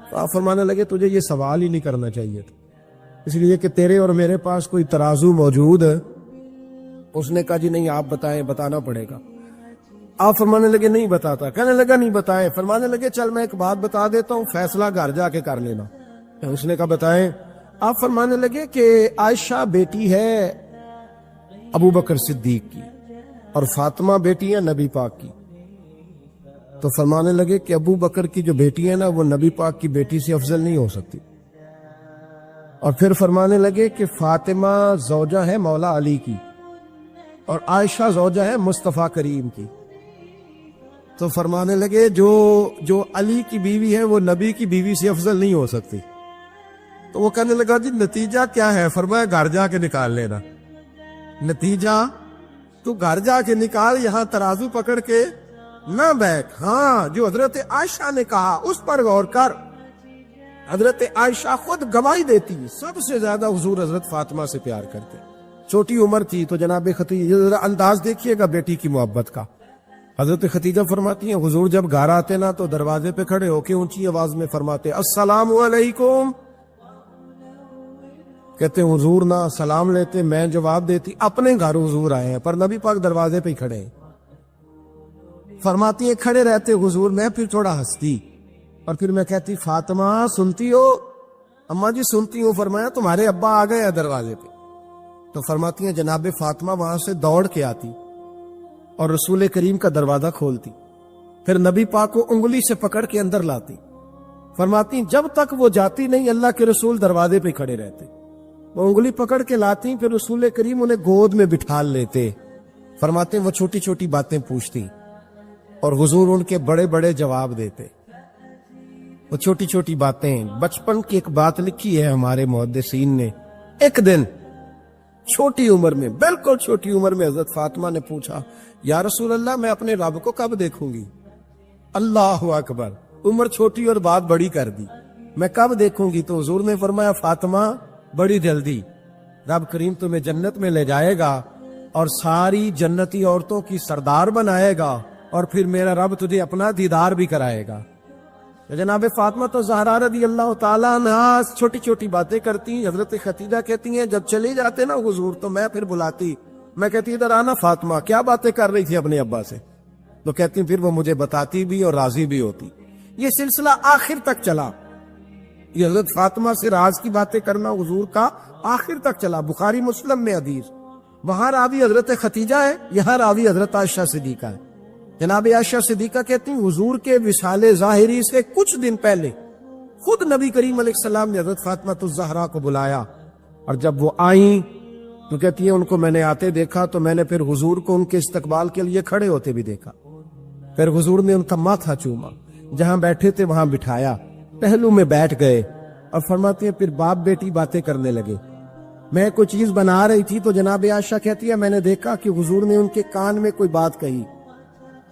تو آپ فرمانے لگے تجھے یہ سوال ہی نہیں کرنا چاہیے تھا، اس لیے کہ تیرے اور میرے پاس کوئی ترازو موجود ہے۔ اس نے کہا جی نہیں آپ بتائیں، بتانا پڑے گا۔ آپ فرمانے لگے نہیں بتاتا، کہنے لگا نہیں بتائیں، فرمانے لگے چل میں ایک بات بتا دیتا ہوں، فیصلہ گھر جا کے کر لینا۔ اس نے کہا بتائیں۔ آپ فرمانے لگے کہ عائشہ بیٹی ہے ابو بکر صدیق کی اور فاطمہ بیٹی ہے نبی پاک کی۔ تو فرمانے لگے کہ ابو بکر کی جو بیٹی ہے نا وہ نبی پاک کی بیٹی سے افضل نہیں ہو سکتی۔ اور پھر فرمانے لگے کہ فاطمہ زوجہ ہے مولا علی کی اور عائشہ زوجہ ہے مصطفیٰ کریم کی۔ تو فرمانے لگے جو علی کی بیوی ہے وہ نبی کی بیوی سے افضل نہیں ہو سکتی۔ تو وہ کہنے لگا جی نتیجہ کیا ہے؟ فرمایا گھر جا کے نکال لینا، نتیجہ تو گھر جا کے نکال، یہاں ترازو پکڑ کے نہ بیٹھ۔ ہاں جو حضرت عائشہ نے کہا اس پر غور کر۔ حضرت عائشہ خود گواہی دیتی سب سے زیادہ حضور حضرت فاطمہ سے پیار کرتے، چھوٹی عمر تھی۔ تو جناب خدیجہ ذرا انداز دیکھیے گا بیٹی کی محبت کا۔ حضرت خدیجہ فرماتی ہیں حضور جب گھر آتے نا تو دروازے پہ کھڑے ہو کے اونچی آواز میں فرماتے السلام علیکم، کہتے ہیں حضور نہ سلام لیتے، میں جواب دیتی اپنے گھر حضور آئے ہیں پر نبی پاک دروازے پہ ہی کھڑے ہیں۔ فرماتی ہیں کھڑے رہتے حضور، میں پھر تھوڑا ہنستی اور پھر میں کہتی فاطمہ سنتی ہو؟ اماں جی سنتی ہوں۔ فرمایا تمہارے ابا آ گئے ہیں دروازے پہ۔ تو فرماتی ہیں جناب فاطمہ وہاں سے دوڑ کے آتی اور رسول کریم کا دروازہ کھولتی، پھر نبی پاک کو انگلی سے پکڑ کے اندر لاتی۔ فرماتی جب تک وہ جاتی نہیں اللہ کے رسول دروازے پہ کھڑے رہتے، وہ انگلی پکڑ کے لاتی، پھر رسول کریم انہیں گود میں بٹھا لیتے۔ فرماتے وہ چھوٹی چھوٹی باتیں پوچھتی اور حضور ان کے بڑے بڑے جواب دیتے۔ وہ چھوٹی چھوٹی باتیں، بچپن کی ایک بات لکھی ہے ہمارے محدثین نے، ایک دن چھوٹی عمر میں، بالکل چھوٹی عمر میں حضرت فاطمہ نے پوچھا یا رسول اللہ میں اپنے رب کو کب دیکھوں گی؟ اللہ اکبر، عمر چھوٹی اور بات بڑی کر دی، میں کب دیکھوں گی؟ تو حضور نے فرمایا فاطمہ بڑی جلدی، رب کریم تمہیں جنت میں لے جائے گا اور ساری جنتی عورتوں کی سردار بنائے گا اور پھر میرا رب تجھے اپنا دیدار بھی کرائے گا۔ جناب فاطمہ تو زہرا رضی اللہ تعالیٰ عنہ چھوٹی چھوٹی باتیں کرتی۔ حضرت خدیجہ کہتی ہیں جب چلے جاتے نا حضور تو میں پھر بلاتی، میں کہتی ادھر آنا فاطمہ، کیا باتیں کر رہی تھی اپنے ابا سے؟ تو کہتی پھر وہ مجھے بتاتی بھی اور راضی بھی ہوتی۔ یہ سلسلہ آخر تک چلا، یہ حضرت فاطمہ سے راز کی باتیں کرنا حضور کا آخر تک چلا۔ بخاری مسلم میں حدیث، وہاں راوی حضرت خدیجہ ہے، یہاں راوی حضرت عائشہ صدیقہ ہے۔ جناب عائشہ صدیقہ کہتی ہیں حضور کے وصال ظاہری سے کچھ دن پہلے خود نبی کریم علیہ السلام نے حضرت فاطمہ الزہرا کو بلایا، اور جب وہ آئیں تو کہتی ہیں ان کو میں نے آتے دیکھا تو میں نے پھر حضور کو ان کے استقبال کے لیے کھڑے ہوتے بھی دیکھا، پھر حضور نے ان کا ماتھا چوما، جہاں بیٹھے تھے وہاں بٹھایا، پہلو میں بیٹھ گئے اور فرماتے ہیں پھر باپ بیٹی باتیں کرنے لگے۔ میں کوئی چیز بنا رہی تھی تو جناب عائشہ کہتی ہے میں نے دیکھا کہ حضور نے ان کے کان میں کوئی بات کہی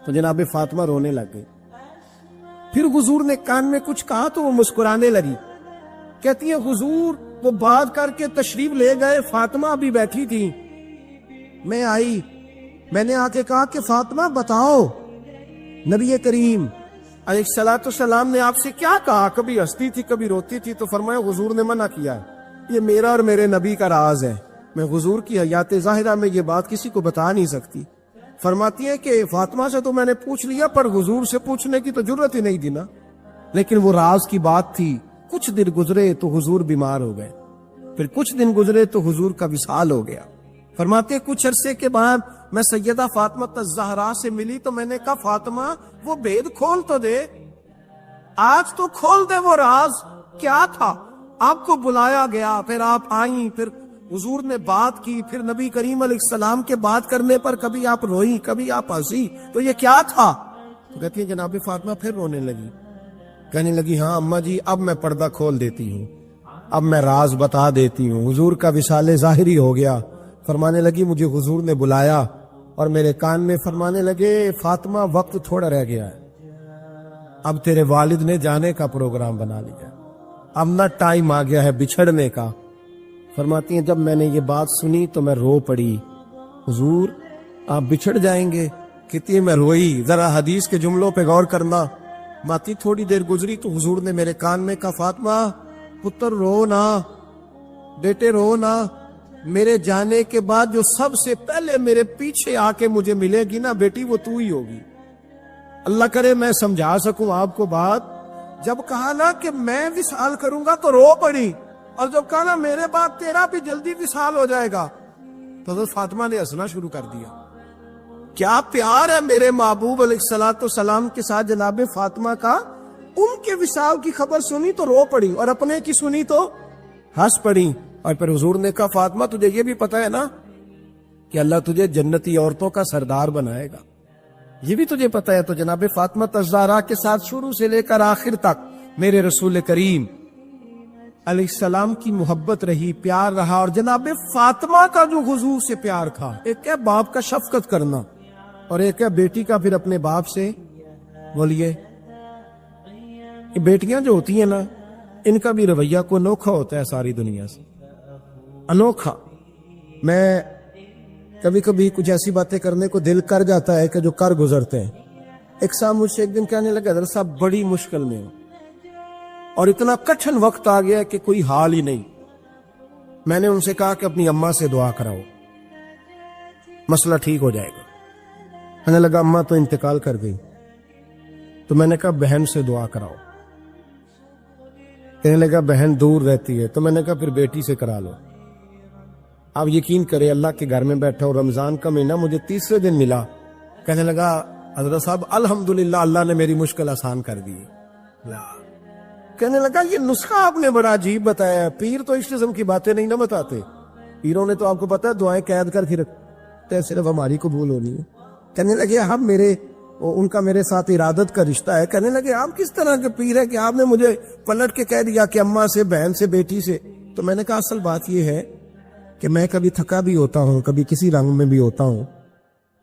تو جناب فاطمہ رونے لگ گئی۔ پھر حضور نے کان میں کچھ کہا تو وہ مسکرانے لگی کہتی ہے حضور وہ بات کر کے تشریف لے گئے، فاطمہ بھی بیٹھی تھی، میں آئی، میں نے آ کے کہا کہ فاطمہ بتاؤ نبی کریم علیہ الصلوۃ والسلام نے آپ سے کیا کہا؟ کبھی ہنستی تھی کبھی روتی تھی، تو فرمایا حضور نے منع کیا ہے، یہ میرا اور میرے نبی کا راز ہے، میں حضور کی حیات ظاہرہ میں یہ بات کسی کو بتا نہیں سکتی۔ فرماتی ہے کہ فاطمہ سے تو میں نے پوچھ لیا، پر حضور سے پوچھنے کی تو ضرورت ہی نہیں دی نا، لیکن وہ راز کی بات تھی۔ کچھ دن گزرے تو حضور بیمار ہو گئے، پھر کچھ دن گزرے تو حضور کا وصال ہو گیا۔ فرماتے کچھ عرصے کے بعد میں سیدہ فاطمہ الزہرا سے ملی تو میں نے کہا فاطمہ وہ بید کھول تو دے، آج تو کھول دے وہ راز کیا تھا۔ آپ کو بلایا گیا، پھر آپ آئیں، پھر حضور نے بات کی، پھر نبی کریم علیہ السلام کے بات کرنے پر کبھی آپ روئی کبھی آپ ہنسی، تو یہ کیا تھا؟ تو کہتی ہے جناب فاطمہ پھر رونے لگی، کہنے لگی ہاں اماں جی اب میں پردہ کھول دیتی ہوں، اب میں راز بتا دیتی ہوں۔ حضور کا وصال ظاہری ہو گیا۔ فرمانے لگی مجھے حضور نے بلایا اور میرے کان میں فرمانے لگے فاطمہ وقت تھوڑا رہ گیا ہے، اب تیرے والد نے جانے کا پروگرام بنا لیا، اب نہ ٹائم آ گیا ہے بچھڑنے کا۔ فرماتی ہیں جب میں نے یہ بات سنی تو میں رو پڑی، حضور آپ بچھڑ جائیں گے؟ کہتی ہے میں روئی۔ ذرا حدیث کے جملوں پہ غور کرنا، ماتی تھوڑی دیر گزری تو حضور نے میرے کان میں کہا فاطمہ پتر رو نہ، بیٹے رو نہ، میرے جانے کے بعد جو سب سے پہلے میرے پیچھے آ کے مجھے ملے گی نا بیٹی وہ تو ہی ہوگی۔ اللہ کرے میں سمجھا سکوں آپ کو بات، جب کہا نا کہ میں وصال کروں گا تو رو پڑی، اور جب کہا نا میرے بعد تیرا بھی جلدی وصال ہو جائے گا تو حضرت فاطمہ نے ہنسنا شروع کر دیا۔ کیا پیار ہے میرے محبوب علیہ الصلوۃ والسلام کے ساتھ جناب فاطمہ کا۔ ان کے وصال کی خبر سنی تو رو پڑی اور اپنے کی سنی تو ہنس پڑی۔ اور پھر حضور نے کہا فاطمہ تجھے یہ بھی پتا ہے نا کہ اللہ تجھے جنتی عورتوں کا سردار بنائے گا، یہ بھی تجھے پتا ہے۔ تو جناب فاطمہ الزہرا کے ساتھ شروع سے لے کر آخر تک میرے رسول کریم علیہ السلام کی محبت رہی، پیار رہا۔ اور جناب فاطمہ کا جو حضور سے پیار تھا، ایک ہے باپ کا شفقت کرنا اور ایک ہے بیٹی کا پھر اپنے باپ سے، بولیے یہ بیٹیاں جو ہوتی ہیں نا ان کا بھی رویہ کو انوکھا ہوتا ہے ساری دنیا سے، انوکھا۔ میں کبھی کبھی کچھ ایسی باتیں کرنے کو دل کر جاتا ہے کہ جو کر گزرتے ہیں۔ ایک صاحب مجھ سے ایک دن کہنے لگا حضرت صاحب بڑی مشکل میں ہوں اور اتنا کٹھن وقت آ گیا کہ کوئی حال ہی نہیں۔ میں نے ان سے کہا کہ اپنی اماں سے دعا کراؤ، مسئلہ ٹھیک ہو جائے گا۔ کہنے لگا اماں تو انتقال کر گئی۔ تو میں نے کہا بہن سے دعا کراؤ۔ کہنے لگا بہن دور رہتی ہے۔ تو میں نے کہا پھر بیٹی سے کرا لو۔ آپ یقین کرے اللہ کے گھر میں بیٹھا ہوں، رمضان کا مہینہ مجھے تیسرے دن ملا۔ کہنے لگا حضرت صاحب الحمدللہ اللہ نے میری مشکل آسان کر دی۔ کہنے لگا یہ نسخہ آپ نے بڑا عجیب بتایا ہے، پیر تو اس قسم کی باتیں نہیں نہ بتاتے، پیروں نے تو آپ کو پتا ہے دعائیں قید کر کے رکھتے ہیں، صرف ہماری قبول ہونی ہے۔ کہنے لگے آپ ان کا میرے ساتھ ارادت کا رشتہ ہے۔ کہنے لگے آپ کس طرح کے پیر ہیں کہ آپ نے مجھے پلٹ کے کہہ دیا کہ اماں سے، بہن سے، بیٹی سے۔ تو میں نے کہا اصل بات یہ ہے کہ میں کبھی تھکا بھی ہوتا ہوں، کبھی کسی رنگ میں بھی ہوتا ہوں،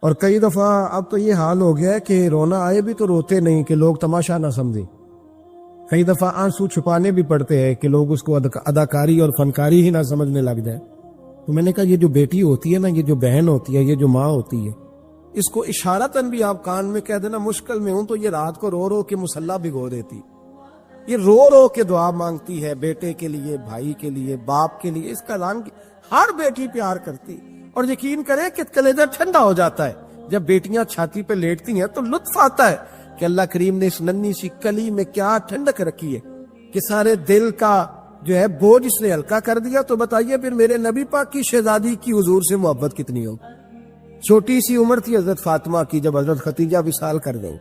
اور کئی دفعہ اب تو یہ حال ہو گیا ہے کہ رونا آئے بھی تو روتے نہیں کہ لوگ تماشا نہ سمجھیں۔ کئی دفعہ آنسو چھپانے بھی پڑتے ہیں کہ لوگ اس کو اداکاری اور فنکاری ہی نہ سمجھنے لگ جائیں۔ تو میں نے کہا یہ جو بیٹی ہوتی ہے نا، یہ جو بہن ہوتی ہے، یہ جو ماں ہوتی ہے، اس کو اشارتاً بھی آپ کان میں کہہ دینا مشکل میں ہوں تو یہ رات کو رو رو کے مصلی بھگو دیتی، یہ رو رو کے دعا مانگتی ہے بیٹے کے لیے، بھائی کے لیے، باپ کے لیے۔ اس کا رنگ ہر بیٹی پیار کرتی، اور یقین کریں کہ کلیجہ ٹھنڈا ہو جاتا ہے جب بیٹیاں چھاتی پہ لیٹتی ہیں تو لطف آتا ہے کہ اللہ کریم نے اس ننھی سی کلی میں کیا ٹھنڈک رکھی ہے کہ سارے دل کا جو ہے بوجھ اس نے ہلکا کر دیا۔ تو بتائیے پھر میرے نبی پاک کی شہزادی کی حضور سے محبت کتنی ہو۔ چھوٹی سی عمر تھی حضرت فاطمہ کی جب حضرت خدیجہ وصال کر گئی۔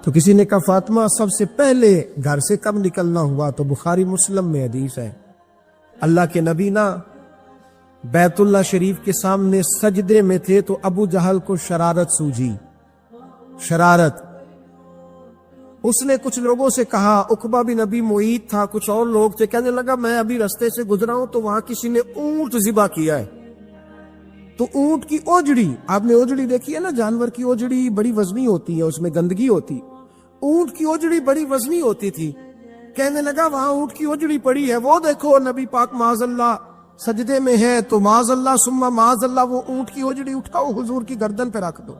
تو کسی نے کہا فاطمہ سب سے پہلے گھر سے کب نکلنا ہوا؟ تو بخاری مسلم میں حدیث ہے، اللہ کے نبی نا بیت اللہ شریف کے سامنے سجدے میں تھے تو ابو جہل کو شرارت سوجھی، شرارت۔ اس نے کچھ لوگوں سے کہا، عقبہ بن ابی معیط تھا، کچھ اور لوگ تھے، کہنے لگا میں ابھی رستے سے گزرا ہوں تو وہاں کسی نے اونٹ ذبح کیا ہے۔ تو اونٹ کی اوجڑی، آپ نے اوجڑی دیکھی ہے نا، جانور کی اوجڑی بڑی وزنی ہوتی ہے، اس میں گندگی ہوتی۔ اونٹ کی اوجڑی بڑی وزنی ہوتی تھی۔ کہنے لگا وہاں اونٹ کی اجڑی پڑی ہے، وہ دیکھو نبی پاک معاذ اللہ سجدے میں ہے، تو معاذ اللہ ثم معاذ اللہ وہ اونٹ کی اجڑی اٹھاؤ حضور کی گردن پہ رکھ دو۔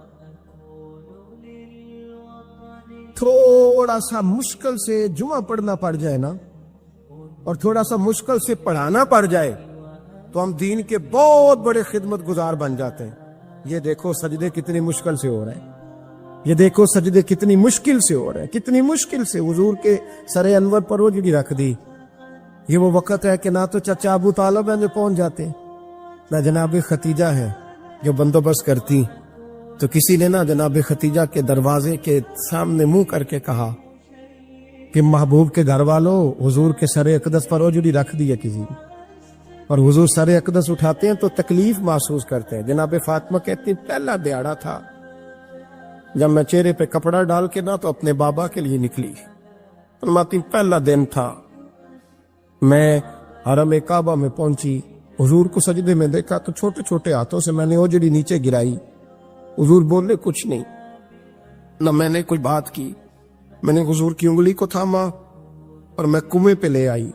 تھوڑا سا مشکل سے جمعہ پڑھنا پڑ جائے نا، اور تھوڑا سا مشکل سے پڑھانا پڑ جائے، تو ہم دین کے بہت بڑے خدمت گزار بن جاتے ہیں۔ یہ دیکھو سجدے کتنی مشکل سے ہو رہے ہیں، یہ دیکھو سجدے کتنی مشکل سے ہو رہے ہیں، کتنی مشکل سے حضور کے سر انور پر اجڑی رکھ دی۔ یہ وہ وقت ہے کہ نہ تو چچا ابو طالب ہیں جو پہنچ جاتے ہیں، نہ جناب ختیجہ ہے جو بندوبست کرتی، تو کسی نے نہ جناب ختیجہ کے دروازے کے سامنے منہ کر کے کہا کہ محبوب کے گھر والوں حضور کے سر اقدس پر اجڑی رکھ دی ہے کسی نے، اور حضور سر اقدس اٹھاتے ہیں تو تکلیف محسوس کرتے ہیں۔ جناب فاطمہ کہتی پہلا دیہڑا تھا جب میں چہرے پہ کپڑا ڈال کے نہ تو اپنے بابا کے لیے نکلی، فرماتی پہلا دن تھا، میں حرم کعبہ میں پہنچی، حضور کو سجدے میں دیکھا تو چھوٹے چھوٹے ہاتھوں سے میں نے اجڑی نیچے گرائی، حضور بولے کچھ نہیں، نہ میں نے کوئی بات کی، میں نے حضور کی انگلی کو تھاما اور میں کنویں پہ لے آئی،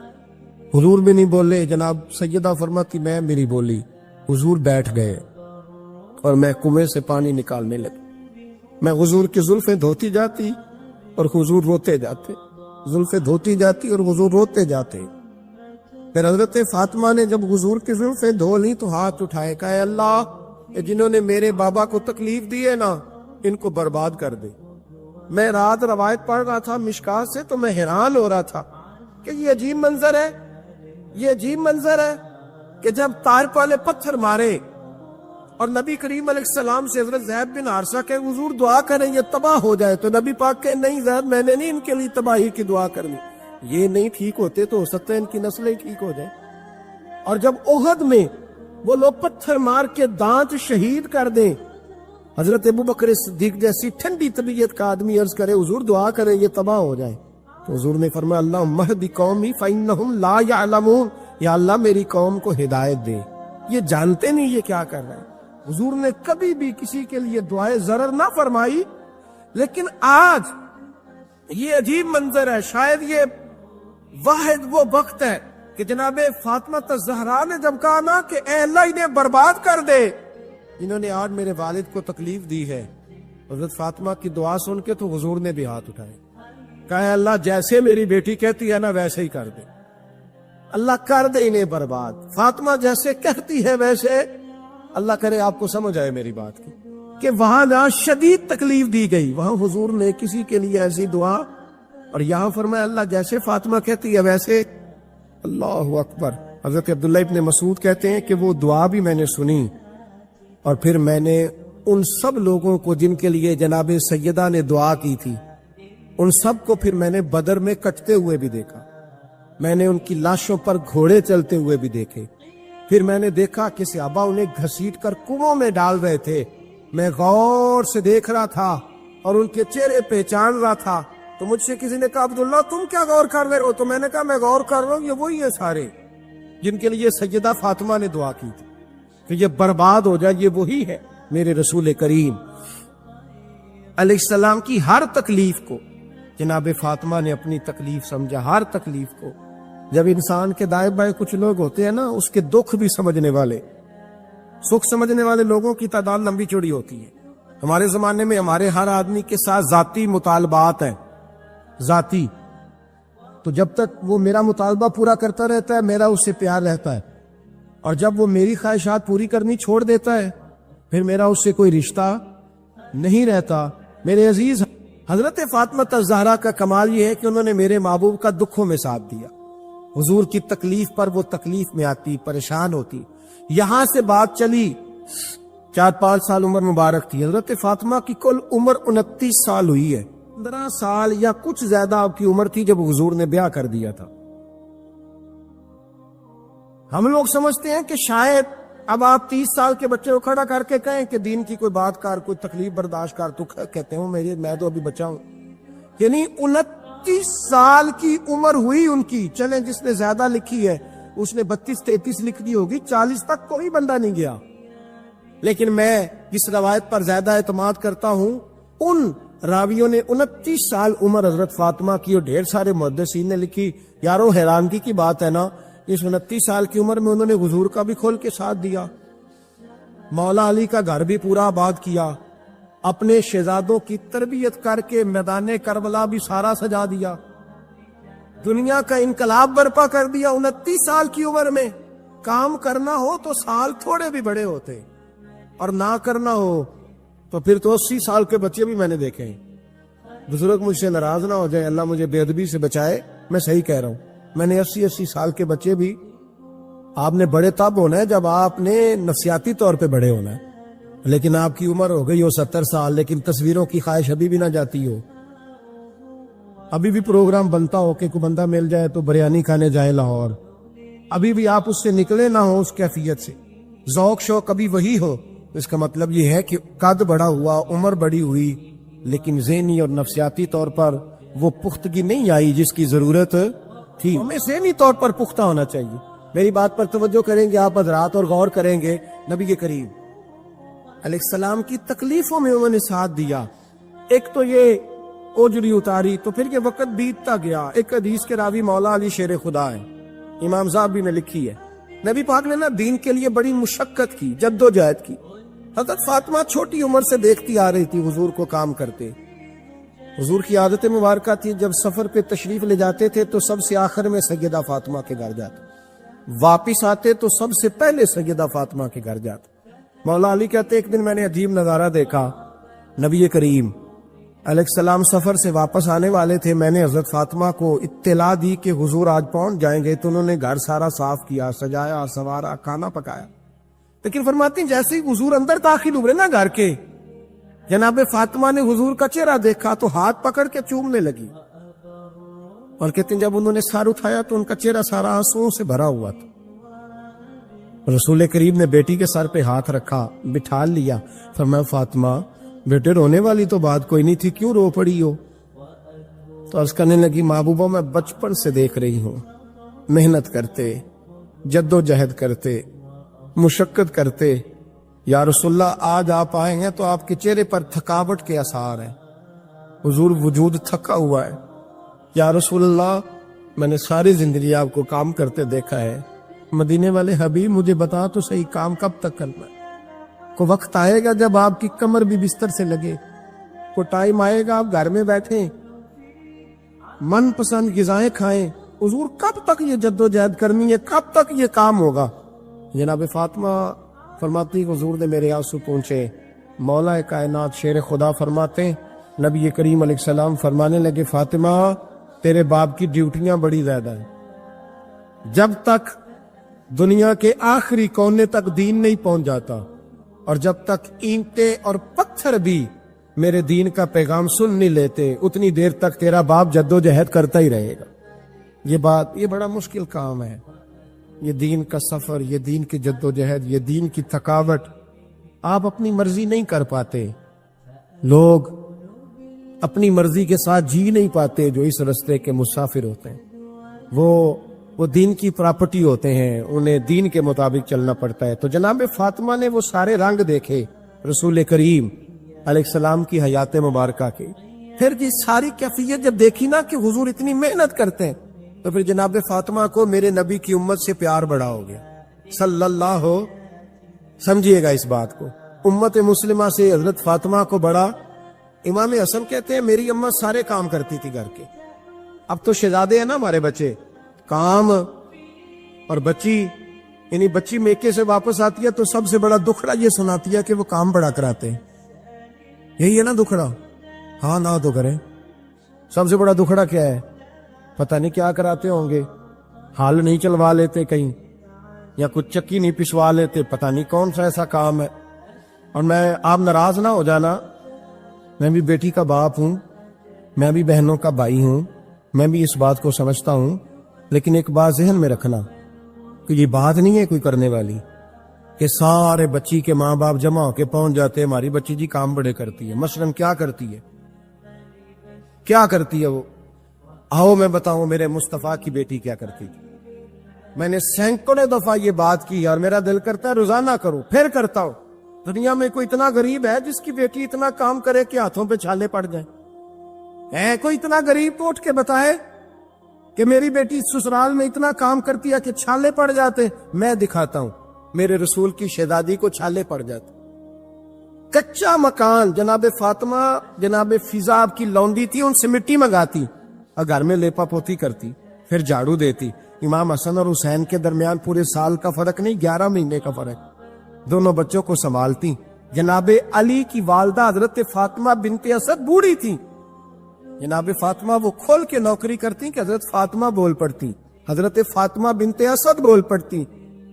حضور بھی نہیں بولے، جناب سیدہ فرماتی میں میری بولی، حضور بیٹھ گئے اور میں کنویں سے پانی نکالنے لگی، میں حضور کی زلفیں دھوتی جاتی اور حضور روتے جاتے، زلفیں دھوتی جاتی اور حضور روتے جاتے۔ پھر حضرت فاطمہ نے جب حضور کی زلفیں دھو لی تو ہاتھ اٹھائے، کہا اے اللہ جنہوں نے میرے بابا کو تکلیف دی ہے نا ان کو برباد کر دے۔ میں رات روایت پڑھ رہا تھا مشکات سے تو میں حیران ہو رہا تھا کہ یہ عجیب منظر ہے، یہ عجیب منظر ہے کہ جب طائف والے پتھر مارے اور نبی کریم علیہ السلام سے حضرت زید بن حارثہ کہ حضور دعا کریں یہ تباہ ہو جائے، تو نبی پاک کہ نہیں زید میں نے نہیں ان کے لیے تباہی کی دعا کرنی، یہ نہیں ٹھیک ہوتے تو ہو سکتا ہے ان کی نسلیں ٹھیک ہو جائیں۔ اور جب احد میں وہ لوگ پتھر مار کے دانت شہید کر دیں، حضرت ابوبکر صدیق جیسی ٹھنڈی طبیعت کا آدمی عرض کرے حضور دعا کریں یہ تباہ ہو جائیں، تو حضور نے فرمایا اللہم اہد قومی فإنہم لا یعلمون، یا اللہ میری قوم کو ہدایت دے، یہ جانتے نہیں یہ کیا کر رہے ہیں۔ حضور نے کبھی بھی کسی کے لیے دعائے ضرر نہ فرمائی، لیکن آج یہ عجیب منظر ہے، شاید یہ واحد وہ وقت ہے کہ جناب فاطمہ الزہرا نے جب کہا نا کہ اے اللہ انہیں برباد کر دے جنہوں نے آج میرے والد کو تکلیف دی ہے، حضرت فاطمہ کی دعا سن کے تو حضور نے بھی ہاتھ اٹھائے، کہا اے اللہ جیسے میری بیٹی کہتی ہے نا ویسے ہی کر دے، اللہ کر دے انہیں برباد، فاطمہ جیسے کہتی ہے ویسے، اللہ کرے آپ کو سمجھ آئے میری بات کی کہ وہاں جہاں شدید تکلیف دی گئی وہاں حضور نے کسی کے لیے ایسی دعا، اور یہاں فرمایا اللہ جیسے فاطمہ کہتی ہے ویسے۔ اللہ اکبر۔ حضرت عبداللہ ابن مسعود کہتے ہیں کہ وہ دعا بھی میں نے سنی، اور پھر میں نے ان سب لوگوں کو جن کے لیے جناب سیدہ نے دعا کی تھی ان سب کو پھر میں نے بدر میں کٹتے ہوئے بھی دیکھا، میں نے ان کی لاشوں پر گھوڑے چلتے ہوئے بھی دیکھے، پھر میں نے دیکھا کہ صحابہ انہیں گھسیٹ کر کنووں میں ڈال رہے تھے، میں غور سے دیکھ رہا تھا اور ان کے چہرے پہچان رہا تھا، تو مجھ سے کسی نے کہا عبداللہ تم کیا غور کر رہے ہو؟ تو میں نے کہا میں غور کر رہا ہوں یہ وہی ہیں سارے جن کے لیے سیدہ فاطمہ نے دعا کی تھی کہ یہ برباد ہو جائے، یہ وہی ہے میرے رسول کریم علیہ السلام کی ہر تکلیف کو جناب فاطمہ نے اپنی تکلیف سمجھا، ہر تکلیف کو۔ جب انسان کے دائیں بائیں کچھ لوگ ہوتے ہیں نا اس کے دکھ بھی سمجھنے والے، سکھ سمجھنے والے لوگوں کی تعداد لمبی چوڑی ہوتی ہے۔ ہمارے زمانے میں ہمارے ہر آدمی کے ساتھ ذاتی مطالبات ہیں، ذاتی، تو جب تک وہ میرا مطالبہ پورا کرتا رہتا ہے میرا اس سے پیار رہتا ہے، اور جب وہ میری خواہشات پوری کرنی چھوڑ دیتا ہے پھر میرا اس سے کوئی رشتہ نہیں رہتا۔ میرے عزیز حضرت فاطمہ الزہرا کا کمال یہ ہے کہ انہوں نے میرے محبوب کا دکھوں میں ساتھ دیا، حضور کی تکلیف پر وہ تکلیف میں آتی، پریشان ہوتی۔ یہاں سے بات چلی 4-5 سال عمر مبارک تھی، حضرت فاطمہ کی کل عمر 29 سال ہوئی ہے، 15 سال یا کچھ زیادہ آپ کی عمر تھی جب حضور نے بیاہ کر دیا تھا۔ ہم لوگ سمجھتے ہیں کہ شاید اب آپ 30 سال کے بچے کو کھڑا کر کے کہیں کہ دین کی کوئی بات کر، کوئی تکلیف برداشت کر، تو کہتے ہوں میں تو ابھی بچہ ہوں، یعنی 29 سال کی عمر ہوئی ان کی۔ چلیں جس نے زیادہ لکھی ہے اس نے 32-33 لکھ دی ہوگی، 40 تک کوئی بندہ نہیں گیا، لیکن میں جس روایت پر زیادہ اعتماد کرتا ہوں ان راویوں نے 29 سال عمر حضرت فاطمہ کی اور ڈھیر سارے محدثین نے لکھی. یارو حیرانگی کی بات ہے نا, اس 29 سال کی عمر میں انہوں نے حضور کا بھی کھول کے ساتھ دیا, مولا علی کا گھر بھی پورا آباد کیا, اپنے شہزادوں کی تربیت کر کے میدان کربلا بھی سارا سجا دیا, دنیا کا انقلاب برپا کر دیا 29 سال کی عمر میں. کام کرنا ہو تو سال تھوڑے بھی بڑے ہوتے, اور نہ کرنا ہو تو پھر تو 80 سال کے بچے بھی میں نے دیکھے ہیں. بزرگ مجھ سے ناراض نہ ہو جائے, اللہ مجھے بے ادبی سے بچائے, میں صحیح کہہ رہا ہوں. میں نے 80 سال کے بچے بھی, آپ نے بڑے تب ہونا ہے جب آپ نے نفسیاتی طور پہ بڑے ہونا ہے, لیکن آپ کی عمر ہو گئی ہو 70 سال, لیکن تصویروں کی خواہش ابھی بھی نہ جاتی ہو. ابھی بھی پروگرام بنتا ہو کہ کوئی بندہ مل جائے تو بریانی کھانے جائے لاہور, ابھی بھی آپ اس سے نکلے نہ ہو اس کیفیت سے, ذوق شوق کبھی وہی ہو. اس کا مطلب یہ ہے کہ قد بڑا ہوا, عمر بڑی ہوئی, لیکن ذہنی اور نفسیاتی طور پر وہ پختگی نہیں آئی جس کی ضرورت تھی. ہمیں ذہنی طور پر پختہ ہونا چاہیے. میری بات پر توجہ کریں گے آپ حضرات اور غور کریں گے. نبی کریم علیہ السلام کی تکلیفوں میں انہوں نے ساتھ دیا. ایک تو یہ اوجری اتاری تو پھر یہ وقت بیتتا گیا. ایک حدیث کے راوی مولا علی شیر خدا ہے, امام زاہبی نے لکھی ہے. نبی پاک نے نا دین کے لیے بڑی مشقت کی, جد و جہد کی. حضرت فاطمہ چھوٹی عمر سے دیکھتی آ رہی تھی حضور کو کام کرتے. حضور کی عادت مبارکہ تھی جب سفر پہ تشریف لے جاتے تھے تو سب سے آخر میں سیدہ فاطمہ کے گھر جاتے, واپس آتے تو سب سے پہلے سیدہ فاطمہ کے گھر جاتے. مولا علی کہتے ایک دن میں نے عجیب نظارہ دیکھا. نبی کریم علیہ السلام سفر سے واپس آنے والے تھے. میں نے حضرت فاطمہ کو اطلاع دی کہ حضور آج پہنچ جائیں گے, تو انہوں نے گھر سارا صاف کیا, سجایا, سنوارا, کھانا پکایا. لیکن فرماتی ہیں جیسے ہی حضور اندر داخل ہوئے نا گھر کے, جناب فاطمہ نے حضور کا چہرہ دیکھا تو ہاتھ پکڑ کے چومنے لگی, اور کہتے ہیں جب انہوں نے سر اٹھایا تو ان کا چہرہ سارا آنسوؤں سے بھرا ہوا تھا. رسول کریم نے بیٹی کے سر پہ ہاتھ رکھا, بٹھا لیا. فرمایا فاطمہ بیٹے رونے والی تو بات کوئی نہیں تھی, کیوں رو پڑی ہو؟ تو عرض کرنے لگی محبوبہ میں بچپن سے دیکھ رہی ہوں, محنت کرتے, جد و جہد کرتے, مشقت کرتے. یا رسول اللہ آج آپ آئے ہیں تو آپ کے چہرے پر تھکاوٹ کے آثار ہیں, حضور وجود تھکا ہوا ہے. یا رسول اللہ میں نے ساری زندگی آپ کو کام کرتے دیکھا ہے, مدینے والے حبیب مجھے بتا تو صحیح کام کب تک کرنا ہے؟ کو وقت آئے گا جب آپ کی کمر بھی بستر سے لگے, کو ٹائم آئے گا آپ گھر میں بیٹھیں, من پسند غذائیں کھائیں. حضور کب تک یہ جد و جہد کرنی ہے, کب تک یہ کام ہوگا؟ جناب فاطمہ فرماتی حضور نے میرے آنسو پہنچے. مولا کائنات شیر خدا فرماتے نبی کریم علیہ السلام فرمانے لگے فاطمہ تیرے باپ کی ڈیوٹیاں بڑی زیادہ ہیں, جب تک دنیا کے آخری کونے تک دین نہیں پہنچ جاتا, اور جب تک اینٹیں اور پتھر بھی میرے دین کا پیغام سن نہیں لیتے, اتنی دیر تک تیرا باپ جد و جہد کرتا ہی رہے گا. یہ بڑا مشکل کام ہے, یہ دین کا سفر, یہ دین کی جد و جہد, یہ دین کی تھکاوٹ. آپ اپنی مرضی نہیں کر پاتے, لوگ اپنی مرضی کے ساتھ جی نہیں پاتے جو اس رستے کے مسافر ہوتے ہیں. وہ دین کی پراپرٹی ہوتے ہیں, انہیں دین کے مطابق چلنا پڑتا ہے. تو جناب فاطمہ نے وہ سارے رنگ دیکھے رسول کریم علیہ السلام کی حیات مبارکہ کے. پھر یہ ساری کیفیت جب دیکھی نا کہ حضور اتنی محنت کرتے ہیں, تو پھر جناب فاطمہ کو میرے نبی کی امت سے پیار بڑا ہو گیا صلی اللہ ہو. سمجھیے گا اس بات کو, امت مسلمہ سے حضرت فاطمہ کو بڑا. امام حسن کہتے ہیں میری اماں سارے کام کرتی تھی گھر کے. اب تو شہزادے ہیں نا ہمارے بچے, کام اور بچی, یعنی بچی میکے سے واپس آتی ہے تو سب سے بڑا دکھڑا یہ سناتی ہے کہ وہ کام بڑا کراتے ہیں. یہی ہے نا دکھڑا؟ ہاں نہ تو کریں. سب سے بڑا دکھڑا کیا ہے؟ پتہ نہیں کیا کراتے ہوں گے, ہال نہیں چلوا لیتے کہیں, یا کچھ چکی نہیں پسوا لیتے, پتہ نہیں کون سا ایسا کام ہے. اور میں آپ ناراض نہ ہو جانا, میں بھی بیٹی کا باپ ہوں, میں بھی بہنوں کا بھائی ہوں, میں بھی اس بات کو سمجھتا ہوں, لیکن ایک بات ذہن میں رکھنا کہ یہ بات نہیں ہے کوئی کرنے والی کہ سارے بچی کے ماں باپ جمع ہو کے پہنچ جاتے ہیں ہماری بچی جی کام بڑے کرتی ہے. مثلاً کیا کرتی ہے, کیا کرتی ہے وہ؟ آؤ میں بتاؤں میرے مصطفیٰ کی بیٹی کیا کرتی تھی. میں نے سینکڑوں دفعہ یہ بات کی اور میرا دل کرتا ہے روزانہ کروں, پھر کرتا ہوں. دنیا میں کوئی اتنا غریب ہے جس کی بیٹی اتنا کام کرے کہ ہاتھوں پہ چھالے پڑ جائیں؟ ہے کوئی اتنا غریب تو اٹھ کے بتائے کہ میری بیٹی سسرال میں اتنا کام کرتی ہے کہ چھالے پڑ جاتے؟ میں دکھاتا ہوں، میرے رسول کی شہزادی کو چھالے پڑ جاتے۔ کچا مکان، جناب فاطمہ جناب فضاب کی لونڈی تھی، ان سے مٹی منگاتی اور گھر میں لیپا پوتی کرتی، پھر جھاڑو دیتی۔ امام حسن اور حسین کے درمیان پورے سال کا فرق نہیں، 11 مہینے کا فرق، دونوں بچوں کو سنبھالتی۔ جناب علی کی والدہ حضرت فاطمہ بنت اسد بوڑھی تھی، جناب فاطمہ وہ کھول کے نوکری کرتی کہ حضرت فاطمہ بول پڑتی، حضرت فاطمہ بنت اسد بول پڑتی،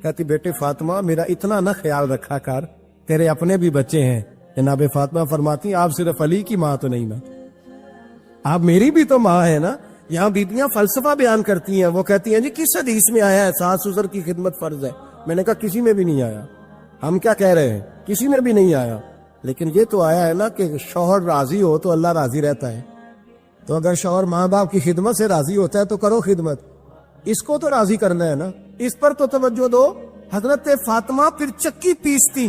کہتی بیٹے فاطمہ میرا اتنا نہ خیال رکھا کر، تیرے اپنے بھی بچے ہیں۔ جناب فاطمہ فرماتی آپ صرف علی کی ماں تو نہیں نا، آپ میری بھی تو ماں ہے نا۔ یہاں بیبیاں فلسفہ بیان کرتی ہیں، وہ کہتی ہیں جی کس حدیث میں آیا ہے ساس سسر کی خدمت فرض ہے؟ میں نے کہا کسی میں بھی نہیں آیا، ہم کیا کہہ رہے ہیں، کسی میں بھی نہیں آیا، لیکن یہ تو آیا ہے نا کہ شوہر راضی ہو تو اللہ راضی رہتا ہے۔ تو اگر شوہر ماں باپ کی خدمت سے راضی ہوتا ہے تو کرو خدمت، اس کو تو راضی کرنا ہے نا، اس پر تو توجہ دو۔ حضرت فاطمہ پھر چکی پیستی،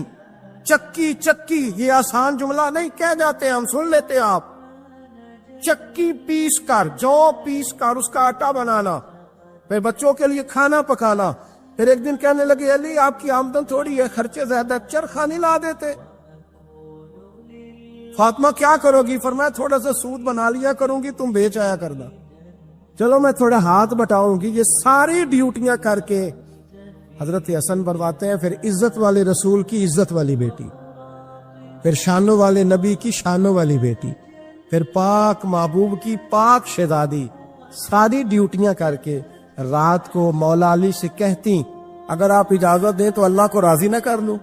چکی چکی، یہ آسان جملہ نہیں کہہ جاتے، ہم سن لیتے ہیں آپ۔ چکی پیس کر، جو پیس کر اس کا آٹا بنانا، پھر بچوں کے لیے کھانا پکانا۔ پھر ایک دن کہنے لگے علی آپ کی آمدن تھوڑی ہے، خرچے زیادہ، چرخا نہیں لا دیتے؟ فاطمہ کیا کرو گی؟ فرمایا تھوڑا سا سود بنا لیا کروں گی، تم بیچ آیا کرنا۔ چلو میں تھوڑا ہاتھ بٹاؤں گی۔ یہ ساری ڈیوٹیاں کر کے حضرت حسن بنواتے ہیں، پھر عزت والے رسول کی عزت والی بیٹی، پھر شانوں والے نبی کی شانوں والی بیٹی، پھر پاک محبوب کی پاک شہزادی، ساری ڈیوٹیاں کر کے رات کو مولا علی سے کہتی اگر آپ اجازت دیں تو اللہ کو راضی نہ کر لوں۔